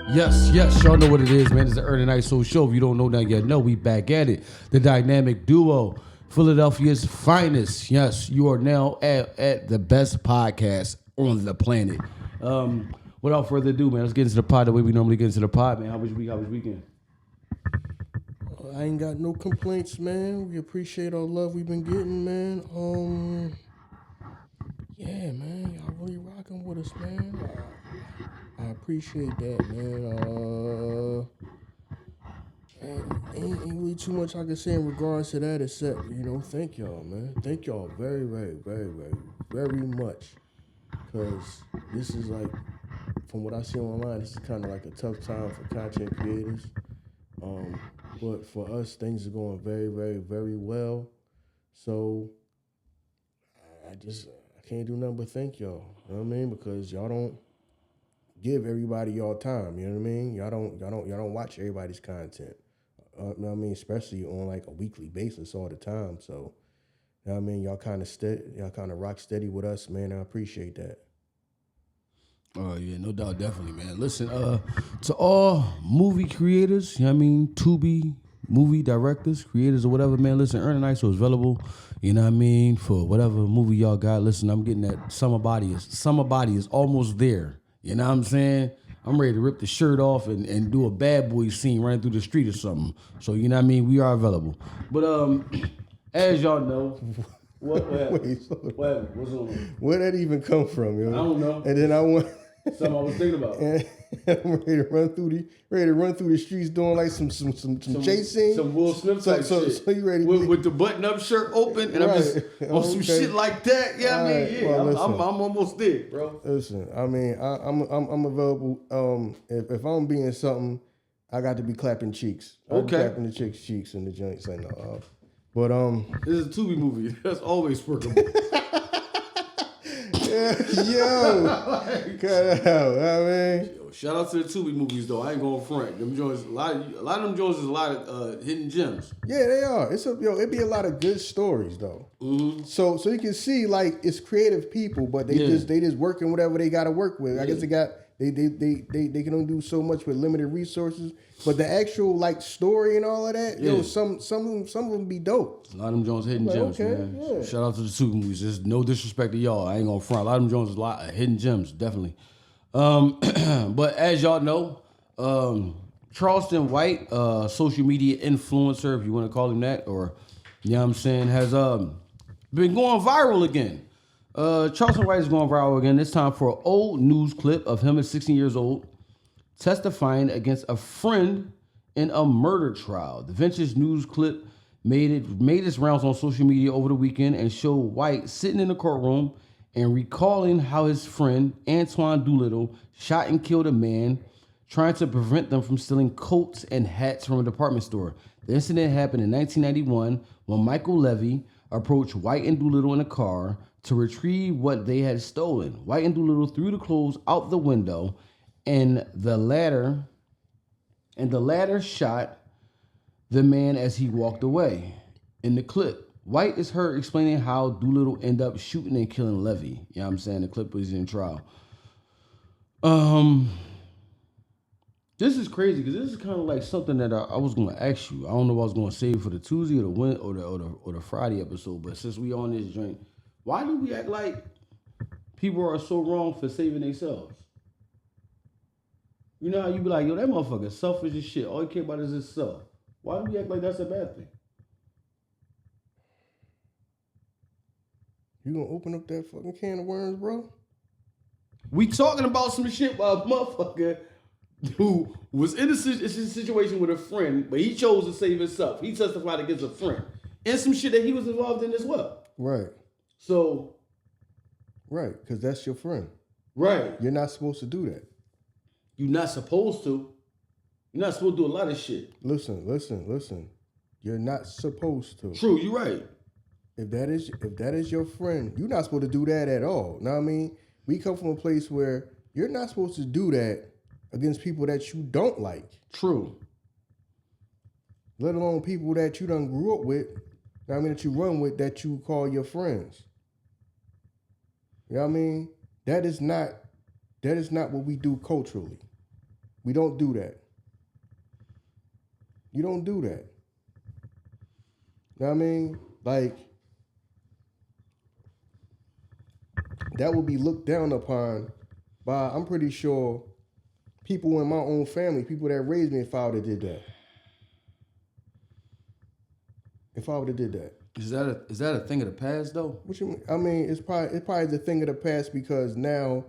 Yes, y'all know what it is, man. It's the Ern and Iso show. If you don't know that yet, no, we back at it. The dynamic duo, Philadelphia's finest. Yes, you are now at the best podcast on the planet. Without further ado, man, let's get into the pod the way we normally get into the pod, man. How was your week? How was your weekend? I ain't got no complaints, man. We appreciate all the love we've been getting, man. Yeah, man, y'all really rocking with us, man. I appreciate that, man. Ain't really too much I can say in regards to that except, thank y'all, man. Thank y'all very, very, very, very, very much. Because this is like, from what I see online, this is kind of like a tough time for content creators. But for us, things are going very, very, very well. So I can't do nothing but thank y'all. You know what I mean? Because y'all don't give everybody y'all time. You know what I mean? Y'all don't watch everybody's content. You know what I mean? Especially on like a weekly basis all the time. So, you know what I mean? Y'all kind of rock steady with us, man. I appreciate that. Oh, yeah, no doubt, definitely, man. Listen, to all movie creators, you know what I mean, Tubi, movie directors, creators, or whatever, man, listen, Ern and Iso is available, you know what I mean, for whatever movie y'all got. Listen, I'm getting that Summer Body is almost there, you know what I'm saying? I'm ready to rip the shirt off and do a bad boy scene running through the street or something. So, you know what I mean, we are available. But as y'all know, what's on? Where that even come from, yo? I don't know. And then I want... Something I was thinking about. I'm ready to run through the streets doing like some chasing, some Will Smith type shit. So you ready with the button-up shirt open, and right. I'm just on some shit like that. Yeah, I mean, yeah, well, I'm almost there, bro. Listen, I mean, I'm available. If I'm being something, I got to be clapping cheeks. Clapping the chicks' cheeks in the joints and but this is a Tubi movie. That's always workable. Yo, cut it out. I mean, shout out to the Tubi movies though. I ain't going front. Them joints, a lot of them joints is a lot of hidden gems. Yeah, they are. It be a lot of good stories though. Mm-hmm. So you can see like it's creative people, but they just working whatever they got to work with. I guess they can only do so much with limited resources. But the actual like story and all of that, some of them be dope. A lot of them Jones hidden gems, man. Yeah. Shout out to the Super movies. There's no disrespect to y'all. I ain't gonna front. A lot of them Jones is a lot of hidden gems, definitely. But as y'all know, Charleston White, social media influencer, if you want to call him that, or you know what I'm saying, has been going viral again. Charleston White is going viral again. This time for an old news clip of him at 16 years old. Testifying against a friend in a murder trial. The vintage news clip made its rounds on social media over the weekend and showed White sitting in the courtroom and recalling how his friend Antoine Doolittle shot and killed a man trying to prevent them from stealing coats and hats from a department store. The incident happened in 1991 when Michael Levy approached White and Doolittle in a car to retrieve what they had stolen. White and Doolittle threw the clothes out the window, and the latter shot the man as he walked away. In the clip, White is heard explaining how Doolittle ended up shooting and killing Levy. You know what I'm saying? The clip was in trial. This is crazy because this is kind of like something that I was going to ask you. I don't know if I was going to save for the Tuesday or the Friday episode, but since we on this joint, why do we act like people are so wrong for saving themselves? You know how you be like, yo, that motherfucker selfish as shit. All he care about is himself. Why do we act like that's a bad thing? You gonna open up that fucking can of worms, bro? We talking about some shit about a motherfucker who was in a situation with a friend, but he chose to save himself. He testified against a friend. And some shit that he was involved in as well. Right. So. Right, because that's your friend. Right. You're not supposed to do that. You're not supposed to. You're not supposed to do a lot of shit. Listen. You're not supposed to. True, you're right. If that is your friend, you're not supposed to do that at all. Know what I mean? We come from a place where you're not supposed to do that against people that you don't like. True. Let alone people that you done grew up with, know what I mean, that you run with, that you call your friends. You know what I mean? That is not what we do culturally. We don't do that. You don't do that. You know what I mean? Like, that would be looked down upon by, I'm pretty sure, people in my own family, people that raised me, if I would have did that. If I would have did that. Is that a thing of the past though? What you mean? I mean, it's probably the thing of the past because now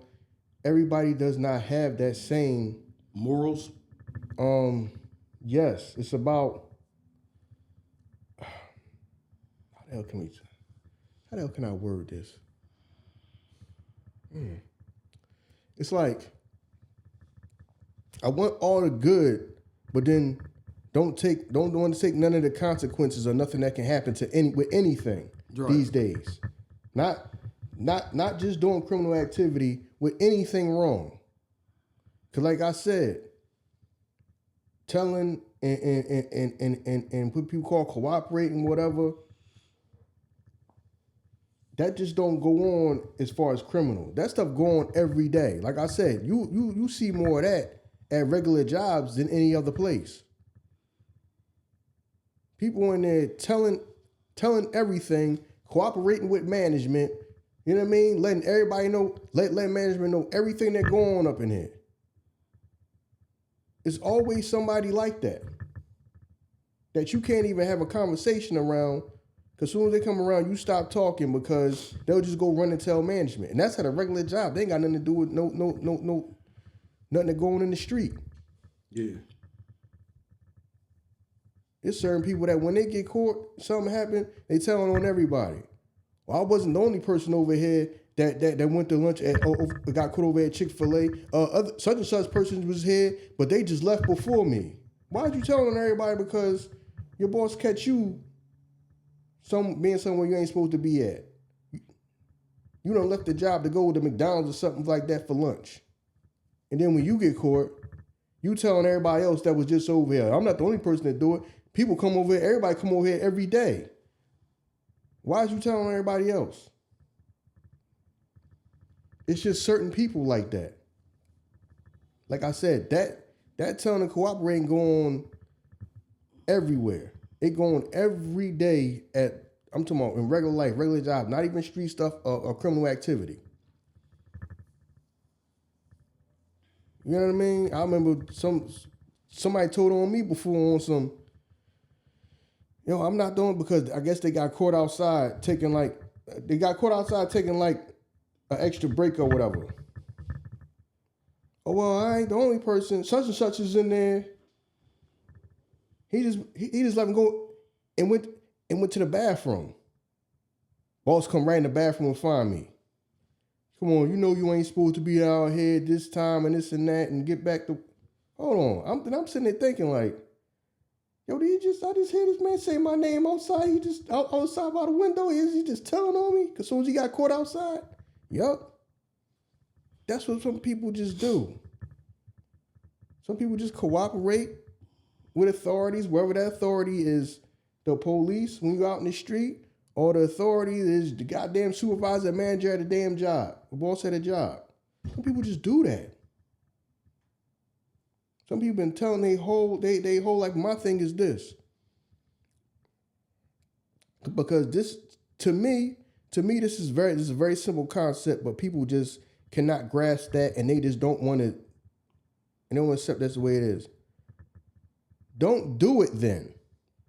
everybody does not have that same morals. Yes, it's about how the hell can I word this? It's like I want all the good, but then don't want to take none of the consequences or nothing that can happen to anything these days. Not just doing criminal activity with anything wrong. Cause like I said, telling and what people call cooperating, whatever, that just don't go on as far as criminal. That stuff go on every day. Like I said, you see more of that at regular jobs than any other place. People in there telling everything, cooperating with management, you know what I mean? Letting everybody know, let management know everything that go on up in here. It's always somebody like that you can't even have a conversation around, because as soon as they come around, you stop talking because they'll just go run and tell management. And that's at a regular job. They ain't got nothing to do with nothing that going in the street. Yeah. There's certain people that when they get caught, something happened, they telling on everybody. Well, I wasn't the only person over here that went to lunch at got caught over at Chick-fil-A. Such and such person was here, but they just left before me. Why'd you telling on everybody? Because your boss catch you being somewhere you ain't supposed to be at. You done left the job to go to McDonald's or something like that for lunch. And then when you get caught, you telling everybody else that was just over here. I'm not the only person that do it. People come over here, everybody come over here every day. Why is you telling everybody else? It's just certain people like that. Like I said, that telling and cooperating go on everywhere. It go on every day I'm talking about in regular life, regular job, not even street stuff or criminal activity. You know what I mean? I remember somebody told on me before on some, I'm not doing, because I guess they got caught outside taking an extra break or whatever. Oh, well, I ain't the only person. Such and such is in there. He just let him go and went to the bathroom. Boss come right in the bathroom and find me. Come on, you ain't supposed to be out here this time and this and that and get back to. Hold on, I'm sitting there thinking like, yo, I just hear this man say my name outside. He just outside by the window. Is he just telling on me? Because as soon as he got caught outside, yup. That's what some people just do. Some people just cooperate with authorities, wherever that authority is, the police when you're out in the street, or the authority is the goddamn supervisor, manager at a damn job, the boss at a job. Some people just do that. Some people been telling they whole like, my thing is this. Because this, to me, this is a very simple concept, but people just cannot grasp that, and they just don't want to, and they don't accept that's the way it is. Don't do it then.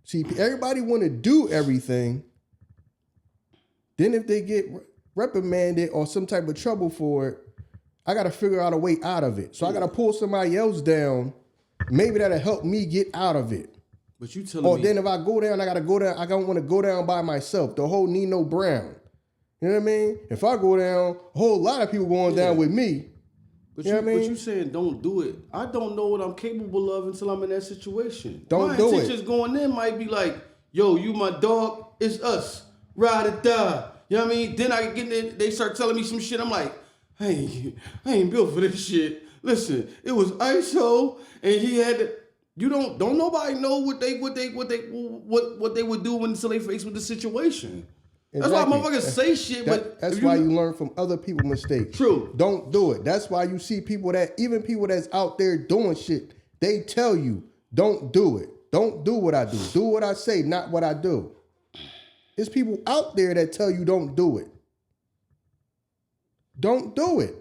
See, everybody want to do everything. Then if they get reprimanded or some type of trouble for it, I got to figure out a way out of it. So I got to pull somebody else down. Maybe that'll help me get out of it. But you telling me. Or then if I go down, I got to go down. I don't want to go down by myself. The whole Nino Brown. You know what I mean? If I go down, a whole lot of people going down with me. But you know what I mean? But you saying don't do it. I don't know what I'm capable of until I'm in that situation. Don't do it. My intentions going in might be like, yo, you my dog, it's us. Ride or die. You know what I mean? Then I get in, they start telling me some shit. I'm like, hey, I ain't built for this shit. Listen, it was Iso, and he had to. You don't nobody know what they would do until they faced with the situation. That's why motherfuckers say shit, but that's why you learn from other people's mistakes. True. Don't do it. That's why you see people even people that's out there doing shit, they tell you, don't do it. Don't do what I do. Do what I say, not what I do. There's people out there that tell you don't do it. Don't do it.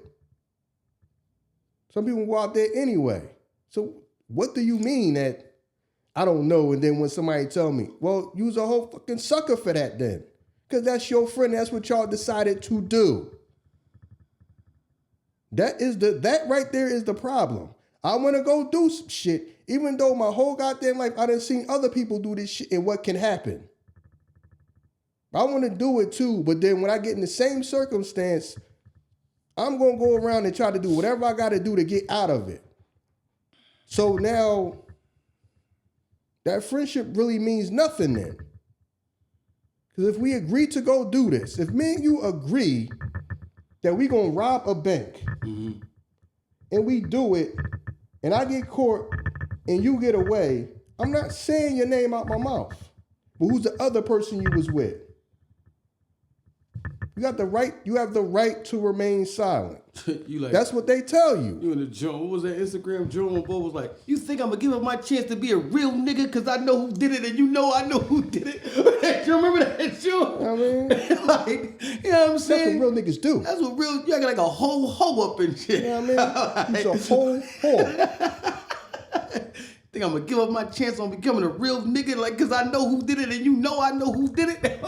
Some people go out there anyway. So what do you mean that I don't know? And then when somebody tell me, well, you's a whole fucking sucker for that then. Because that's your friend. That's what y'all decided to do. That right there is the problem. I want to go do some shit, even though my whole goddamn life I done seen other people do this shit and what can happen. I want to do it too, but then when I get in the same circumstance, I'm going to go around and try to do whatever I got to do to get out of it. So now, that friendship really means nothing then. Because if we agree to go do this, if me and you agree that we going to rob a bank, and we do it, and I get caught, and you get away, I'm not saying your name out my mouth. But who's the other person you was with? You have the right to remain silent. That's what they tell you. You in the joint. What was that Instagram joint when Bo was like, you think I'm going to give up my chance to be a real nigga because I know who did it and you know I know who did it? You remember that joint? I mean, like, you know what I'm saying? That's what real niggas do. That's what you act like a whole hoe up and shit. You know what I mean? He's a whole whore. Think I'm gonna give up my chance on becoming a real nigga, like, cause I know who did it and you know I know who did it.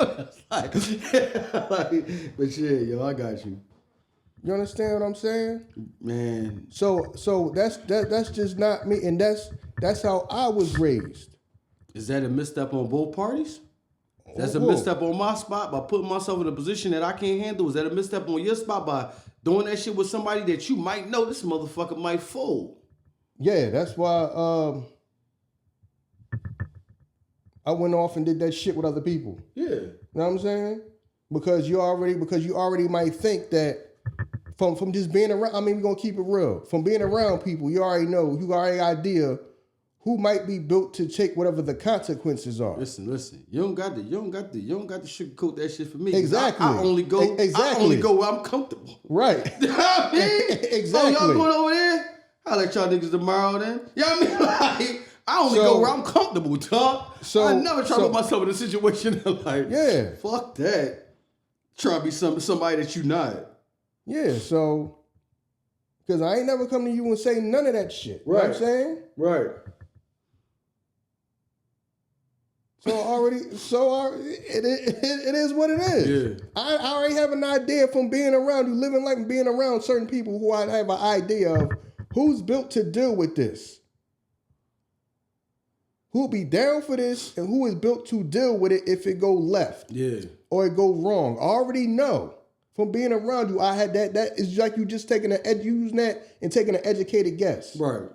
But shit, yo, I got you. You understand what I'm saying? Man. So that's just not me, and that's how I was raised. Is that a misstep on both parties? That's a misstep on my spot by putting myself in a position that I can't handle. Is that a misstep on your spot by doing that shit with somebody that you might know this motherfucker might fold? Yeah, that's why I went off and did that shit with other people. Yeah. You know what I'm saying? Because you already might think that from just being around, I mean, we're gonna keep it real. From being around people, you already know, you already idea who might be built to take whatever the consequences are. Listen. You don't got to sugarcoat that shit for me. Exactly. I only go where I'm comfortable. Right. You know what I mean? Exactly. Oh, y'all going over there? I'll let y'all niggas tomorrow then. You know what I mean? Like, I only go where I'm comfortable, dog. I never try to put myself in a situation like, yeah, fuck that. Try to be somebody that you not. Yeah, so, because I ain't never come to you and say none of that shit. Right. You know what I'm saying? Right. It is what it is. Yeah. I already have an idea from being around you, living life and being around certain people who I have an idea of who's built to deal with this. Who'll be down for this and who is built to deal with it if it go left. Yeah. Or it go wrong. I already know. From being around you, I had that is like you just taking using that and taking an educated guess. Right.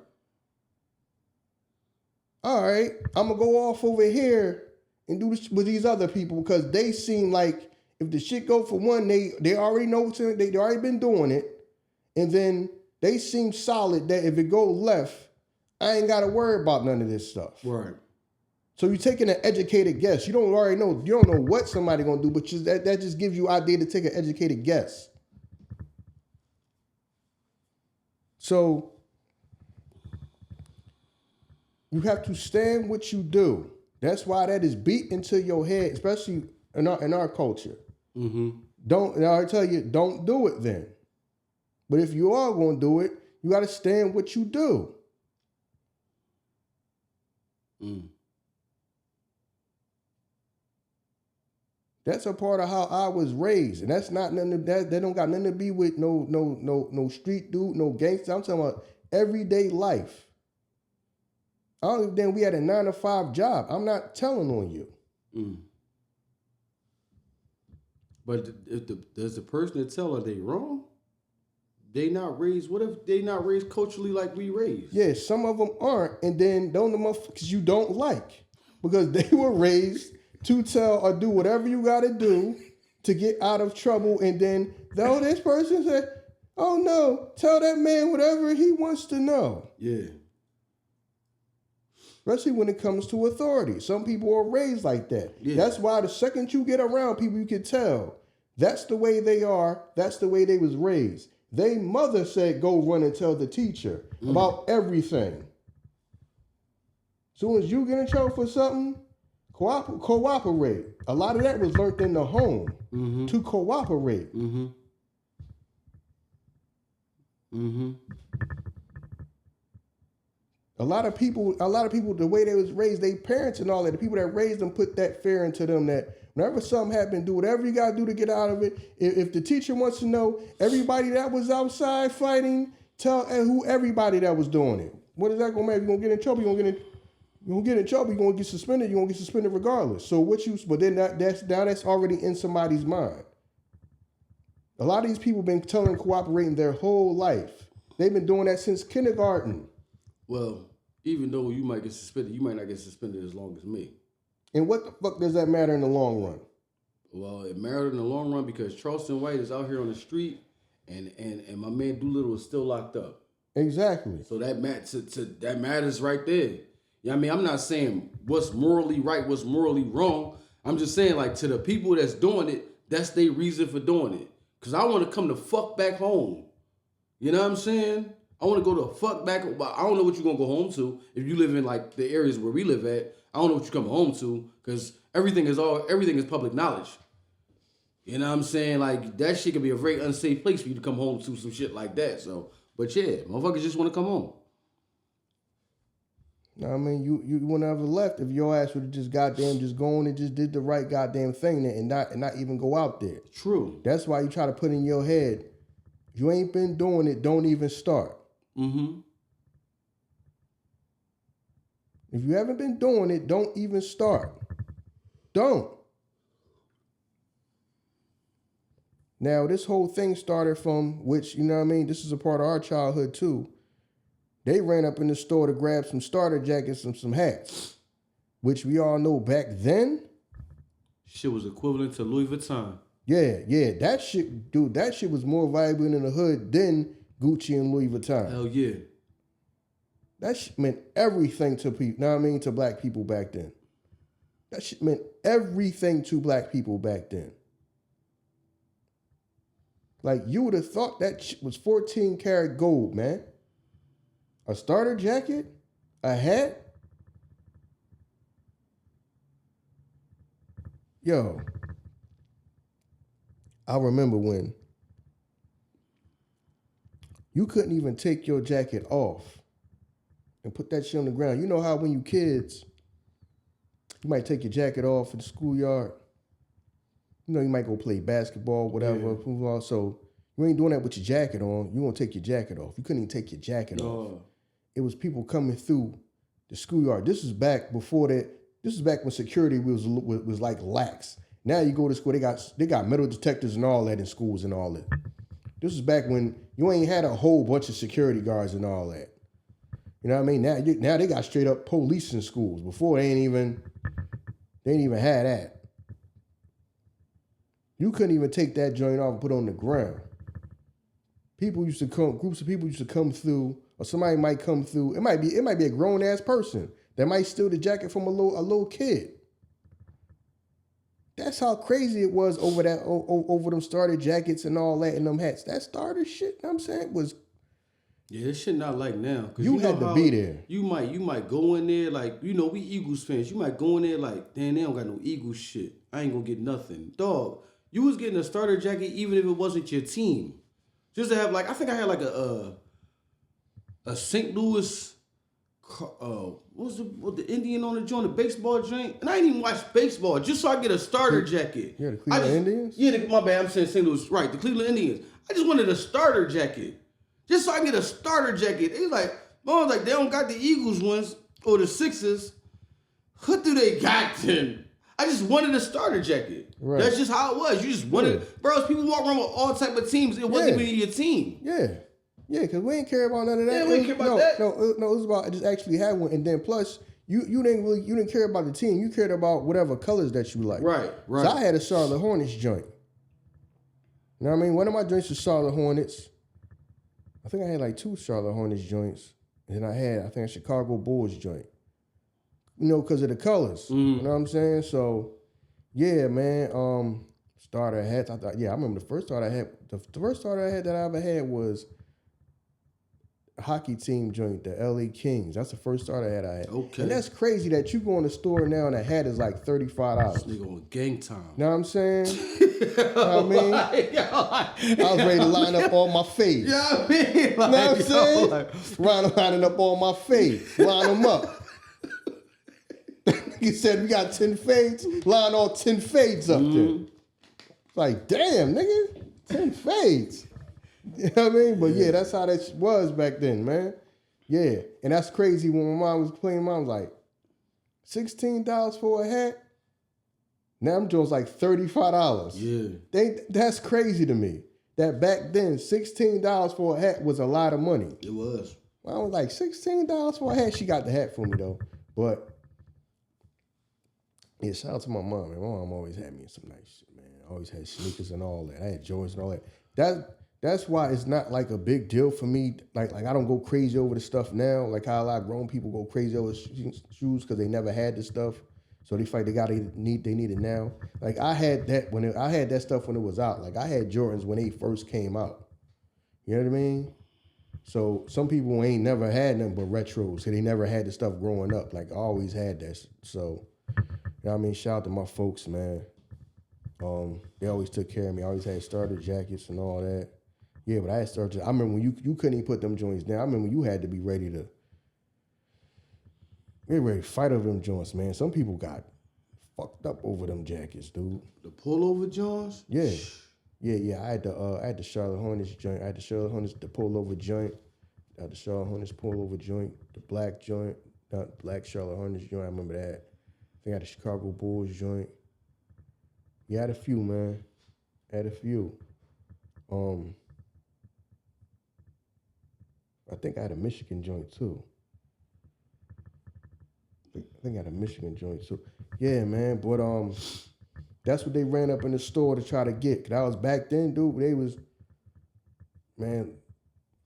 All right, I'm gonna go off over here and do this with these other people because they seem like if the shit go for one, they already know they already been doing it, and then they seem solid that if it go left, I ain't gotta worry about none of this stuff. Right. So you're taking an educated guess. You don't know what somebody gonna do, but that just gives you idea to take an educated guess. So you have to stand what you do. That's why that is beat into your head, especially in our culture. Mm-hmm. I tell you, don't do it then. But if you are going to do it, you got to stand what you do. Mm. That's a part of how I was raised, and that's not nothing. That don't got nothing to be with no street dude, no gangster. I'm talking about everyday life. I don't even think we had a 9-to-5 job. I'm not telling on you. Mm. But does the person that tell her they wrong? They not raised. What if they not raised culturally like we raised? Yeah, some of them aren't, and then those the motherfuckers you don't like because they were raised to tell or do whatever you got to do to get out of trouble, and then this person said, "Oh no, tell that man whatever he wants to know." Yeah. Especially when it comes to authority. Some people are raised like that. Yeah. That's why the second you get around people, you can tell. That's the way they are. That's the way they was raised. They mother said, go run and tell the teacher about everything. Soon as you get in trouble for something, cooperate. A lot of that was learned in the home to cooperate. A lot of people, the way they was raised, they parents and all that, the people that raised them put that fear into them that whenever something happened, do whatever you got to do to get out of it. If the teacher wants to know everybody that was outside fighting, tell who everybody that was doing it. What is that going to matter? You're going to get in trouble. You're going to get in trouble. You're going to get suspended. You're going to get suspended regardless. So but then that's already in somebody's mind. A lot of these people been telling cooperating their whole life. They've been doing that since kindergarten. Well, even though you might get suspended, you might not get suspended as long as me. And what the fuck does that matter in the long run? Well, it mattered in the long run because Charleston White is out here on the street, and my man Doolittle is still locked up. Exactly. So that matters right there. You know what I mean? I'm not saying what's morally right, what's morally wrong. I'm just saying, like, to the people that's doing it, that's their reason for doing it. Because I want to come the fuck back home. You know what I'm saying? I want to go the fuck back. I don't know what you're going to go home to. If you live in, like, the areas where we live at, I don't know what you come home to. Because everything is public knowledge. You know what I'm saying? Like, that shit can be a very unsafe place for you to come home to some shit like that. So, but yeah, motherfuckers just want to come home. I mean, you wouldn't have left if your ass would have just gone and just did the right goddamn thing and not even go out there. True. That's why you try to put in your head, if you ain't been doing it, don't even start. If you haven't been doing it, don't even start. Don't. Now, this whole thing started from, which, you know what I mean, this is a part of our childhood too. They ran up in the store to grab some starter jackets and some hats, which we all know back then. Shit was equivalent to Louis Vuitton. Yeah, that shit was more valuable in the hood than Gucci and Louis Vuitton. Hell yeah. That shit meant everything to people, know what I mean, to black people back then. That shit meant everything to black people back then. Like, you would have thought that shit was 14 karat gold, man. A starter jacket, a hat. Yo, I remember when you couldn't even take your jacket off and put that shit on the ground. You know how when you kids, you might take your jacket off in the schoolyard. You know, you might go play basketball, whatever. Yeah. So you ain't doing that with your jacket on. You won't take your jacket off. You couldn't even take your jacket off. It was people coming through the schoolyard. This is back before that. This is back when security was like lax. Now you go to school, they got metal detectors and all that in schools and all that. This is back when you ain't had a whole bunch of security guards and all that. You know what I mean? Now they got straight up police in schools. Before they ain't even had that. You couldn't even take that joint off and put it on the ground. Groups of people used to come through, or somebody might come through. It might be a grown ass person that might steal the jacket from a little kid. That's how crazy it was over them starter jackets and all that and them hats. That starter shit, you know what I'm saying, was. Yeah, this shit not like now. You had to be there. You might go in there like, you know, we Eagles fans. You might go in there like, damn, they don't got no Eagles shit. I ain't gonna get nothing. Dog, you was getting a starter jacket even if it wasn't your team. Just to have like, I think I had like a St. Louis, what was the Indian on the joint, the baseball joint? And I didn't even watch baseball just so I get a starter jacket. Yeah, the Cleveland Indians? Yeah, my bad, I'm saying St. Louis, right, the Cleveland Indians. I just wanted a starter jacket. Just so I get a starter jacket. They like, Mom was like, they don't got the Eagles ones or the Sixers. What do they got then? I just wanted a starter jacket. Right. That's just how it was. You just wanted, bro, people walk around with all type of teams. It wasn't even your team. Yeah. Yeah, because we ain't care about none of that. Yeah, we ain't care about that. No, it was about just actually had one. And then plus, you didn't care about the team. You cared about whatever colors that you like. Right. So I had a Charlotte Hornets joint. You know what I mean? One of my joints was Charlotte Hornets. I think I had like 2 Charlotte Hornets joints. And then I think a Chicago Bulls joint. you know, because of the colors. You know what I'm saying? So, yeah, man. Starter hats. I remember the first starter hat. The first starter hat that I ever had was a hockey team joint, the LA Kings. That's the first starter hat I had. Okay. And that's crazy that you go in the store now and a hat is like $35. This nigga on gang time. Know what I'm saying? Know what I mean? I was ready to line up all my fades. Yeah, I mean, Know what I'm saying? Lining up all my fades. Line them up. He said, we got 10 fades. Line all 10 fades up there. Like, damn, nigga. 10 fades. You know what I mean? But yeah, that's how that was back then, man. Yeah. And that's crazy. When my mom was playing, mom was like, $16 for a hat? Now I'm doing like $35. Yeah. That's crazy to me. That back then, $16 for a hat was a lot of money. It was. I was like, $16 for a hat? She got the hat for me, though. But, yeah, shout out to my mom, man. My mom always had me in some nice shit, man. I always had sneakers and all that. I had Jordans and all that. That's why it's not like a big deal for me. Like I don't go crazy over the stuff now. Like how a lot of grown people go crazy over shoes because they never had this stuff. So they fight. They need it now. Like I had that I had that stuff when it was out. Like I had Jordans when they first came out. You know what I mean? So some people ain't never had nothing but retros. So they never had the stuff growing up. Like I always had that. So you know what I mean? Shout out to my folks, man. They always took care of me. I always had starter jackets and all that. Yeah, but I had started. I remember when you couldn't even put them joints down. I remember you had to be ready to fight over them joints, man. Some people got fucked up over them jackets, dude. The pullover joints? Yeah. I had the Charlotte Hornets joint. I had the Charlotte Hornets, the pullover joint. I had the Charlotte Hornets pullover joint, the black joint, not black Charlotte Hornets joint. I remember that. I think I had the Chicago Bulls joint. Yeah, I had a few, man. I think I had a Michigan joint too. Yeah, man. But that's what they ran up in the store to try to get. 'Cause I was back then, dude. They was, man,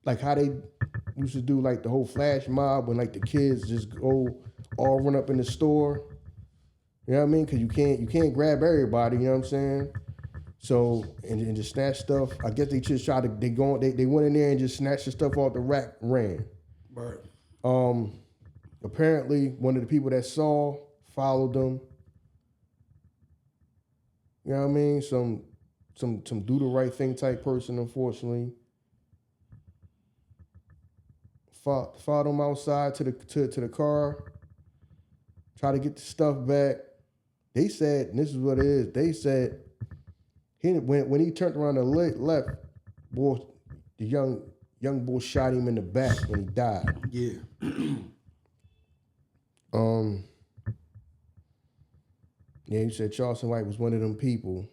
like how they used to do like the whole flash mob when like the kids just go all run up in the store. You know what I mean? Because you can't grab everybody. You know what I'm saying? So and just snatch stuff. I guess they just tried to they went in there and just snatched the stuff off the rack, ran. Right. Apparently one of the people that saw followed them. You know what I mean? Some do the right thing type person, unfortunately. Followed them outside to the car. Try to get the stuff back. They said, and this is what it is. They said. When he turned around and left, boy, the young boy shot him in the back when he died. Yeah. Yeah, he said Charleston White was one of them people.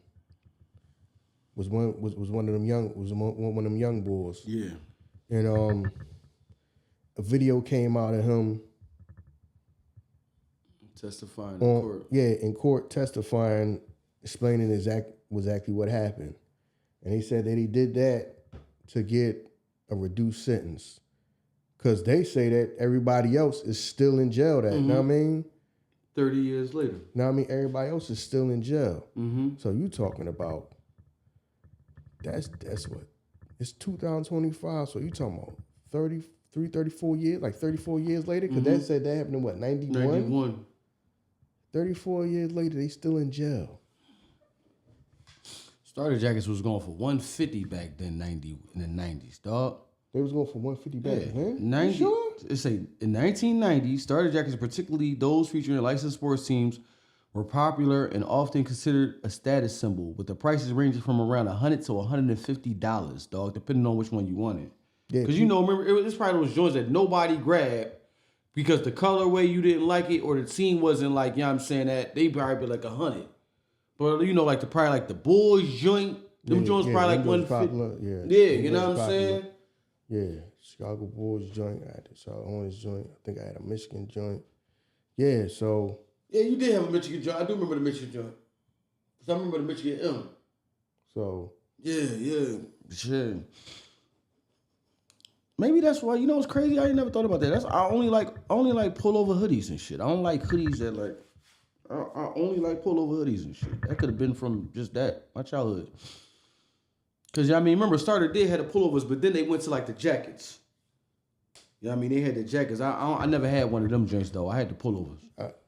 Was one of them young boys. Yeah. And a video came out of him testifying in court. Yeah, in court testifying, explaining exactly what happened. And he said that he did that to get a reduced sentence. Because they say that everybody else is still in jail. You know what I mean? 30 years later. Know what I mean? Everybody else is still in jail. Mm-hmm. So you talking about, that's what? It's 2025, so you talking about 33, 34 years, like 34 years later? Because that said that happened in what, 91? 91. 34 years later, they still in jail. Starter jackets was going for $150 back then, in the 90s, dog. They was going for $150 back then? 90, sure? It's in 1990s, starter jackets, particularly those featuring licensed sports teams, were popular and often considered a status symbol, with the prices ranging from around $100 to $150, dog, depending on which one you wanted. Because remember, this probably was joints that nobody grabbed because the colorway you didn't like it or the team wasn't like, you know what I'm saying, that they probably be like $100. But like the Bulls joint, them joints probably like $150. Yeah, you know what I'm saying? Yeah, Chicago Bulls joint. I had the Charlotte Hornets joint. I think I had a Michigan joint. Yeah, so. Yeah, you did have a Michigan joint. I do remember the Michigan joint. Because I remember the Michigan M. So. Yeah. Shit. Maybe that's why. You know what's crazy? I ain't never thought about that. I only like pullover hoodies and shit. I don't like hoodies that like. I only like pullover hoodies and shit. That could have been from just that, my childhood. Cause I mean, remember, Starter did had the pullovers, but then they went to like the jackets. You know what I mean? They had the jackets. I never had one of them joints though. I had the pullovers.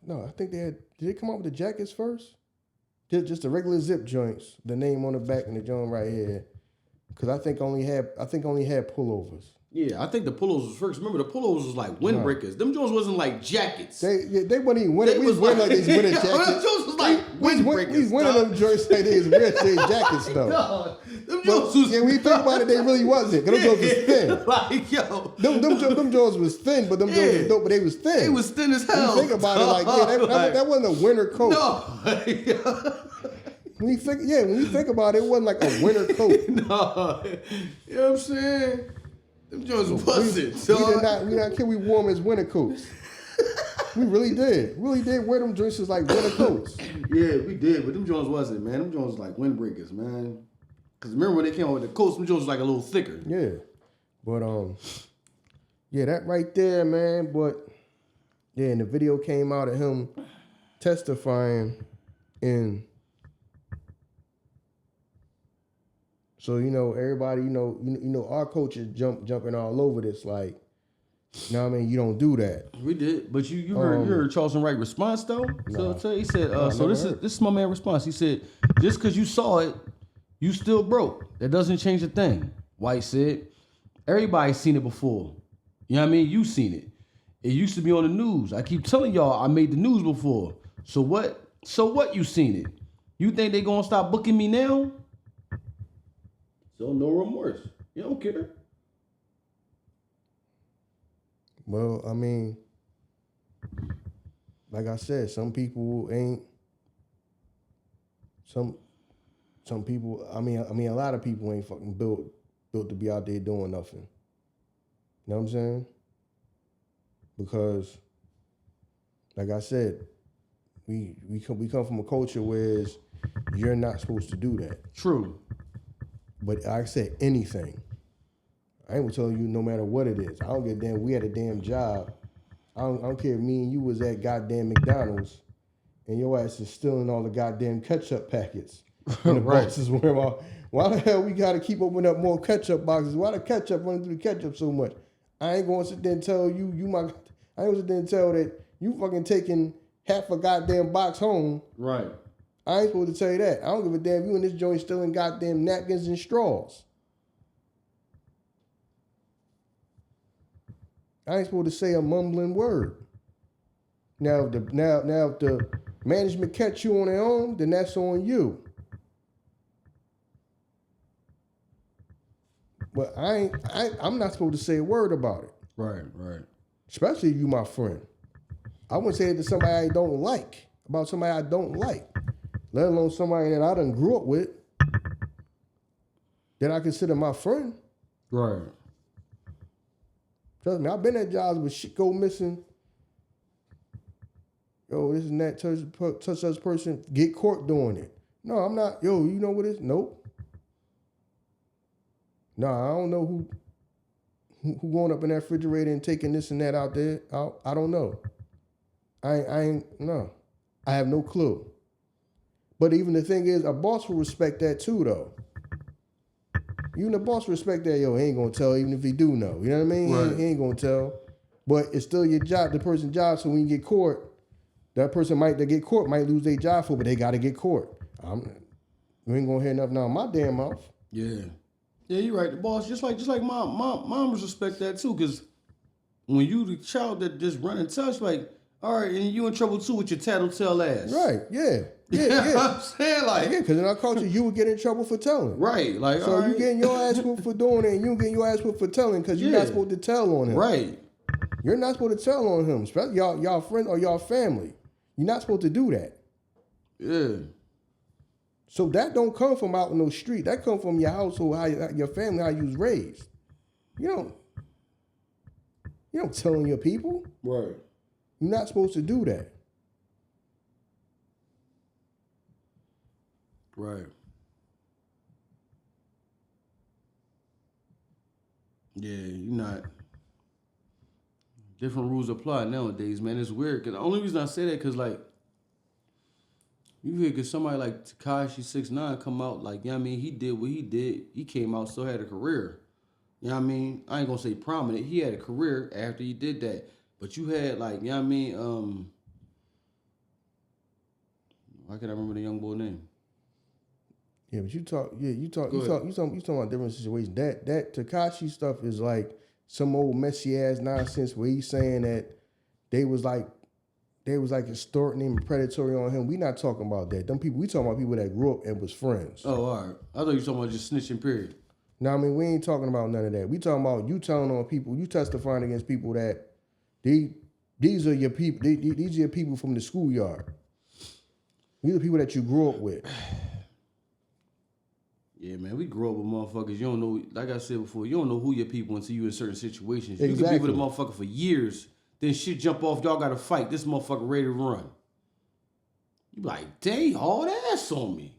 No, I think they had. Did they come out with the jackets first? Just the regular zip joints, the name on the back and the joint right here. Cause I think only had pullovers. Yeah, I think the pullovers was first. Remember, the pullovers was like windbreakers. Them joints wasn't like jackets. They wasn't even winter. We was wearing like these winter jackets. Them joints was like windbreakers. These winter them joints like these red shade jackets though. No, them joints was. Yeah, when you think about it, they really wasn't. Them joints was thin. Like yo, them joints was thin, but them joints was dope. But they was thin. They was thin as hell. When you think about it, like that wasn't a winter coat. No. When you think about it, it wasn't like a winter coat. No, you know what I'm saying? Them joints busted. We not kid. We wore them as winter coats. We really did. Really did wear them joints as like winter coats. Yeah, we did, but them joints wasn't, man. Them joints was like windbreakers, man. Cause remember when they came out with the coats, them joints was like a little thicker. Yeah, but yeah, that right there, man. But yeah, and the video came out of him testifying in. So, you know, everybody, you know, our coaches jumping all over this, like, you know what I mean? You don't do that. We did, but you heard Charleston White response though. Nah. So he said, this is my man response. He said, just because you saw it, you still broke. That doesn't change a thing. White said, everybody's seen it before. You know what I mean? You seen it. It used to be on the news. I keep telling y'all I made the news before. So what? You seen it? You think they gonna stop booking me now? So no remorse. You don't care. Well, I mean, like I said, some people ain't. Some people. I mean, a lot of people ain't fucking built to be out there doing nothing. You know what I'm saying? Because, like I said, we come from a culture where you're not supposed to do that. True. But like I said, anything. I ain't gonna tell you no matter what it is. I don't give a damn. We had a damn job. I don't care if me and you was at goddamn McDonald's and your ass is stealing all the goddamn ketchup packets. And the boxes were all, why the hell we gotta keep opening up more ketchup boxes? Why the ketchup running through the ketchup so much? I ain't gonna sit there and tell I ain't gonna sit there and tell that you fucking taking half a goddamn box home. Right. I ain't supposed to tell you that. I don't give a damn if you in this joint stealing goddamn napkins and straws. I ain't supposed to say a mumbling word. Now if the management catch you on their own, then that's on you. But I'm not supposed to say a word about it. Right. Especially if you my friend. I wouldn't say it to somebody I don't like, about somebody I don't like. Let alone somebody that I done grew up with, that I consider my friend. Right. Trust me, I've been at jobs where shit go missing. Yo, this and that, touch such person, get caught doing it. No, I'm not. Yo, you know what it is? Nope. No, I don't know who going up in that refrigerator and taking this and that out there. I don't know. I ain't, no. I have no clue. But even the thing is, a boss will respect that too, though. Even the boss respect that, yo, he ain't gonna tell even if he do know. You know what I mean? Right. He ain't gonna tell. But it's still your job, the person's job, so when you get caught, that person that get caught might lose their job for, but they gotta get caught. You ain't gonna hear nothing out of my damn mouth. Yeah. Yeah, you're right. The boss, just like moms respect that too, because when you the child that just run and tell, like, all right, and you in trouble too with your tattletale ass. Right, yeah. You know what I'm saying? Like, yeah, because in our culture, you would get in trouble for telling. Right, like, so all right. You getting your ass whooped for doing it, and you getting your ass whooped for telling, because you're not supposed to tell on him. Right. You're not supposed to tell on him, especially y'all friend or y'all family. You're not supposed to do that. Yeah. So that don't come from out in the street. That come from your household, how your family, how you was raised. You don't tell on your people. Right. You're not supposed to do that. Right. Yeah, you're not. Different rules apply nowadays, man. It's weird. Cause the only reason I say that, cause like, you hear, cause somebody like Tekashi 6ix9ine come out, like, you know what I mean? He did what he did. He came out, still had a career. You know what I mean? I ain't gonna say prominent. He had a career after he did that. But you had like, you know what I mean? Why can't I remember the young boy name? Yeah, but you talking about different situations. That Tekashi stuff is like some old messy ass nonsense where he's saying that they was like extorting him and predatory on him. We not talking about that. Them people, we talking about people that grew up and was friends. Oh, all right. I thought you were talking about just snitching, period. No, I mean, we ain't talking about none of that. We talking about you telling on people, you testifying against people that these are your people. These are your people from the schoolyard. These are people that you grew up with. Yeah, man, we grew up with motherfuckers. You don't know, like I said before, you don't know who your people until you in certain situations. Exactly. You can be with a motherfucker for years, then shit jump off, y'all got to fight. This motherfucker ready to run. You be like, they hauled ass on me.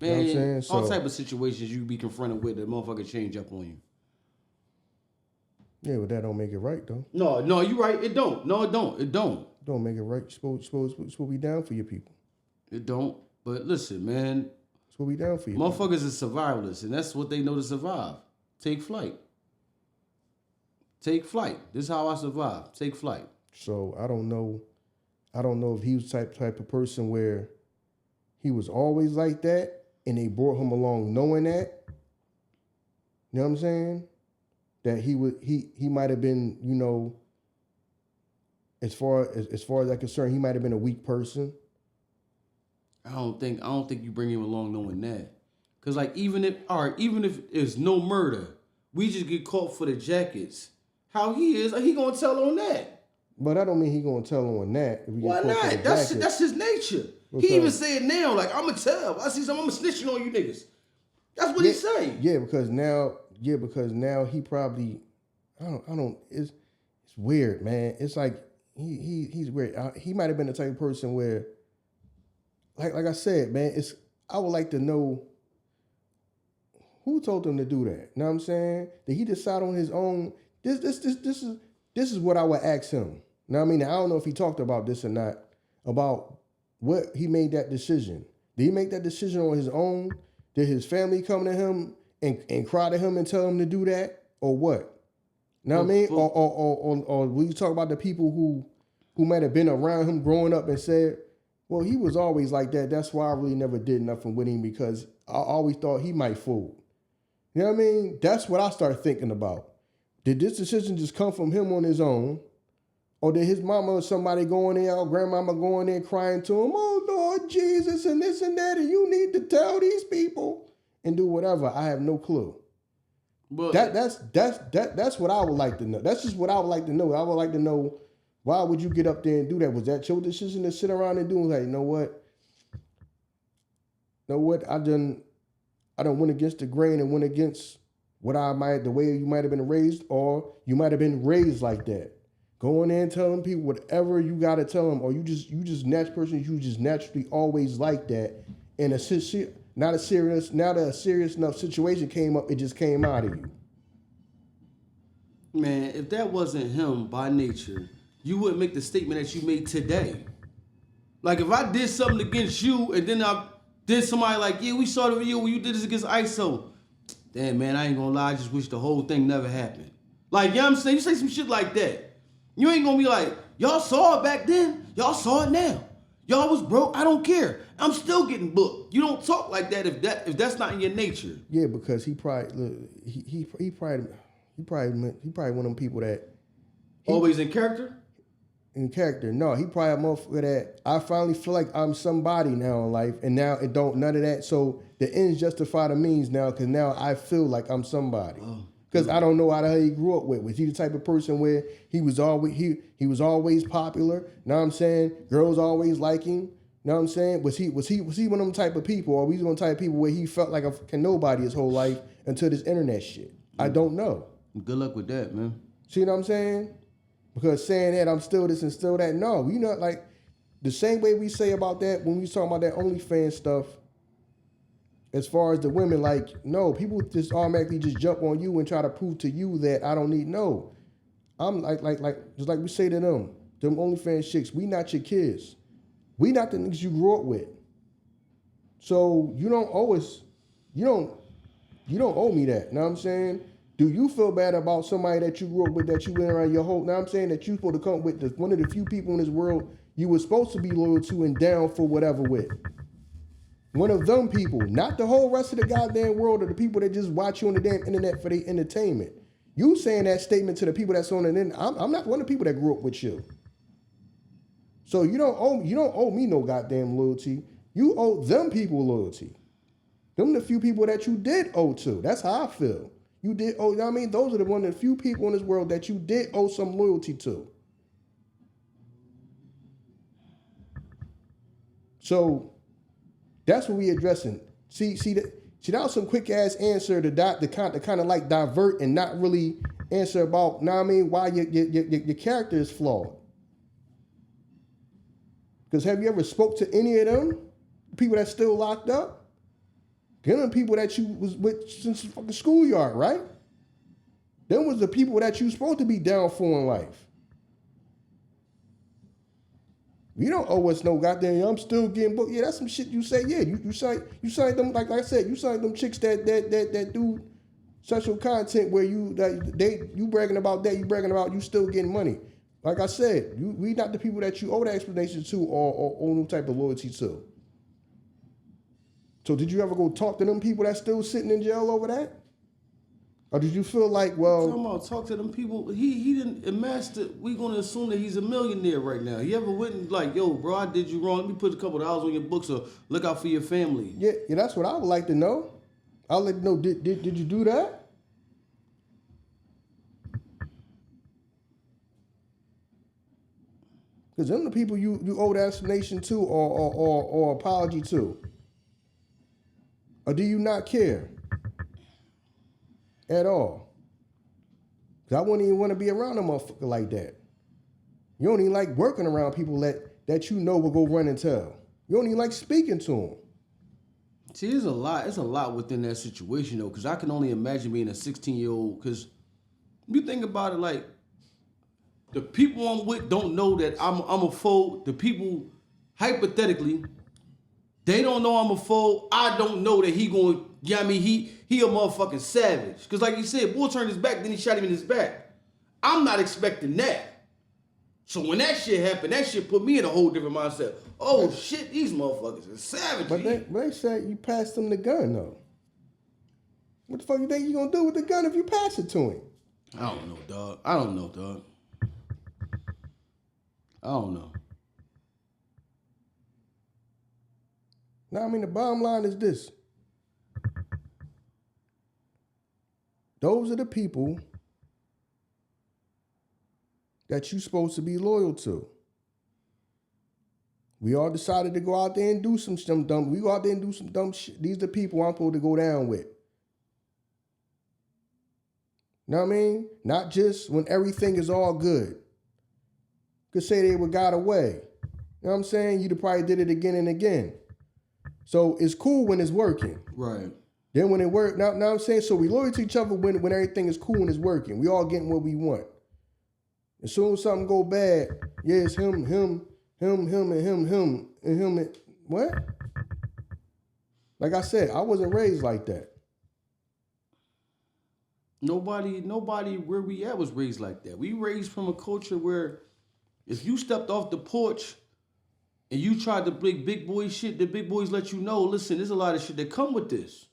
Man, you know all type of situations you be confronted with, the motherfucker change up on you. Yeah, but that don't make it right, though. No, you right. It don't. No, it don't. It don't. Don't make it right. You're supposed to be down for your people. It don't. But listen, man. Supposed to be down for you. Motherfuckers is survivalists, and that's what they know to survive. Take flight. Take flight. This is how I survive. Take flight. So I don't know if he was the type of person where he was always like that, and they brought him along knowing that. You know what I'm saying? That he might have been, you know, as far as I'm concerned, he might have been a weak person. I don't think you bring him along knowing that. Cause like even if it's no murder, we just get caught for the jackets. How he is, he gonna tell on that. But I don't mean he gonna tell on that. If we Why not? That's his nature. Because he even said now, like, I'ma tell. I see something, I'ma snitching on you niggas. That's what he's saying. Yeah, because now he probably it's weird, man. It's like he's weird. He might have been the type of person where, like I said, man, I would like to know who told him to do that. Know what I'm saying? Did he decide on his own? This is what I would ask him. Know what I mean? I don't know if he talked about this or not, about what he made that decision. Did he make that decision on his own? Did his family come to him and cry to him and tell him to do that, or what? Know what I mean? Or will you talk about the people who might have been around him growing up and said, well, he was always like that. That's why I really never did nothing with him, because I always thought he might fold. You know what I mean? That's what I started thinking about. Did this decision just come from him on his own? Or did his mama or somebody go in there, or grandmama go in there crying to him, oh, Lord Jesus, and this and that, and you need to tell these people and do whatever? I have no clue. But that's what I would like to know. That's just what I would like to know. I would like to know, why would you get up there and do that? Was that your decision to sit around and do? Like, you know what? I done went against the grain and went against the way you might have been raised, or you might have been raised like that. Go in there and telling people whatever you got to tell them, or you just naturally always like that. And now that a serious enough situation came up, it just came out of you. Man, if that wasn't him by nature, you wouldn't make the statement that you made today. Like, if I did something against you, and then I did somebody like, yeah, we saw the video where you did this against Iso. Damn, man, I ain't gonna lie, I just wish the whole thing never happened. Like, you know what I'm saying? You say some shit like that. You ain't gonna be like, y'all saw it back then, y'all saw it now. Y'all was broke, I don't care. I'm still getting booked. You don't talk like that if that's not in your nature. Yeah, because he probably one of them people that always in character? In character. No, he probably a motherfucker that I finally feel like I'm somebody now in life, and now it don't none of that. So the ends justify the means now, because now I feel like I'm somebody. Because I don't know how the hell he grew up with. Was he the type of person where he was always popular? Know what I'm saying? Girls always like him. Know what I'm saying? Was he one of them type of people, or was he one of them type of people where he felt like a nobody his whole life until this internet shit? I don't know. Good luck with that, man. See what I'm saying? Because saying that I'm still this and still that, no, you know, like the same way we say about that when we talking about that OnlyFans stuff. as far as the women, like, no, people just automatically just jump on you and try to prove to you that I don't need no. I'm like just like we say to them OnlyFans chicks, we not your kids. We not the niggas you grew up with. So you don't owe us, you don't owe me that. Know what I'm saying? Do you feel bad about somebody that you grew up with, that you went around your whole, know what I'm saying, that you supposed to come with one of the few people in this world you were supposed to be loyal to and down for whatever with? One of them people, not the whole rest of the goddamn world, or the people that just watch you on the damn internet for their entertainment. You saying that statement to the people that's on the internet. I'm not one of the people that grew up with you. So you don't owe me no goddamn loyalty. You owe them people loyalty. Them the few people that you did owe to. That's how I feel. You did owe, you know what I mean? Those are the one of the few people in this world that you did owe some loyalty to. So that's what we addressing. See, that was some quick ass answer to kind of like divert and not really answer about, know what I mean, why your character is flawed. Because have you ever spoke to any of them? People that's still locked up? Them people that you was with since the fucking schoolyard, right? Them was the people that you supposed to be down for in life. You don't owe us no goddamn, I'm still getting booked. Yeah, that's some shit you say. Yeah, you say them, like I said, you say them chicks that do sexual content where you bragging about that, you bragging about you still getting money. Like I said, we not the people that you owe that explanation to or owe no type of loyalty to. So did you ever go talk to them people that's still sitting in jail over that? Or did you feel like, well... Talking about talk to them people, he didn't amass we're going to assume that he's a millionaire right now. He ever went and like, yo, bro, I did you wrong. Let me put a couple of dollars on your books or look out for your family. Yeah, that's what I would like to know. I'd like to know, did you do that? Because them the people you owe that explanation to or apology to. Or do you not care at all? Because I wouldn't even want to be around a motherfucker like that. You don't even like working around people that you know will go run and tell. You don't even like speaking to them. See, there's a lot within that situation, though, because I can only imagine being a 16-year-old, because you think about it, like, the people I'm with don't know that I'm a foe. The people, hypothetically, they don't know I'm a foe. I don't know that he going, you know what I mean? He a motherfucking savage. Because like you said, Bull turned his back, then he shot him in his back. I'm not expecting that. So when that shit happened, that shit put me in a whole different mindset. Oh shit, these motherfuckers are savage. But they said you passed him the gun, though. What the fuck you think you gonna do with the gun if you pass it to him? I don't know, dog. I don't know. Now, I mean, the bottom line is this. Those are the people that you're supposed to be loyal to. We all decided to go out there and do some dumb. We go out there and do some dumb shit. These are the people I'm supposed to go down with. Know what I mean? Not just when everything is all good. Could say they got away. You know what I'm saying? You'd have probably did it again and again. So it's cool when it's working. Right. Then when it work, now I'm saying, so we loyal to each other when everything is cool and it's working. We all getting what we want. As soon as something go bad, yeah, it's him, and what? Like I said, I wasn't raised like that. Nobody where we at was raised like that. We raised from a culture where if you stepped off the porch and you tried to break big boy shit, the big boys let you know, listen, there's a lot of shit that come with this.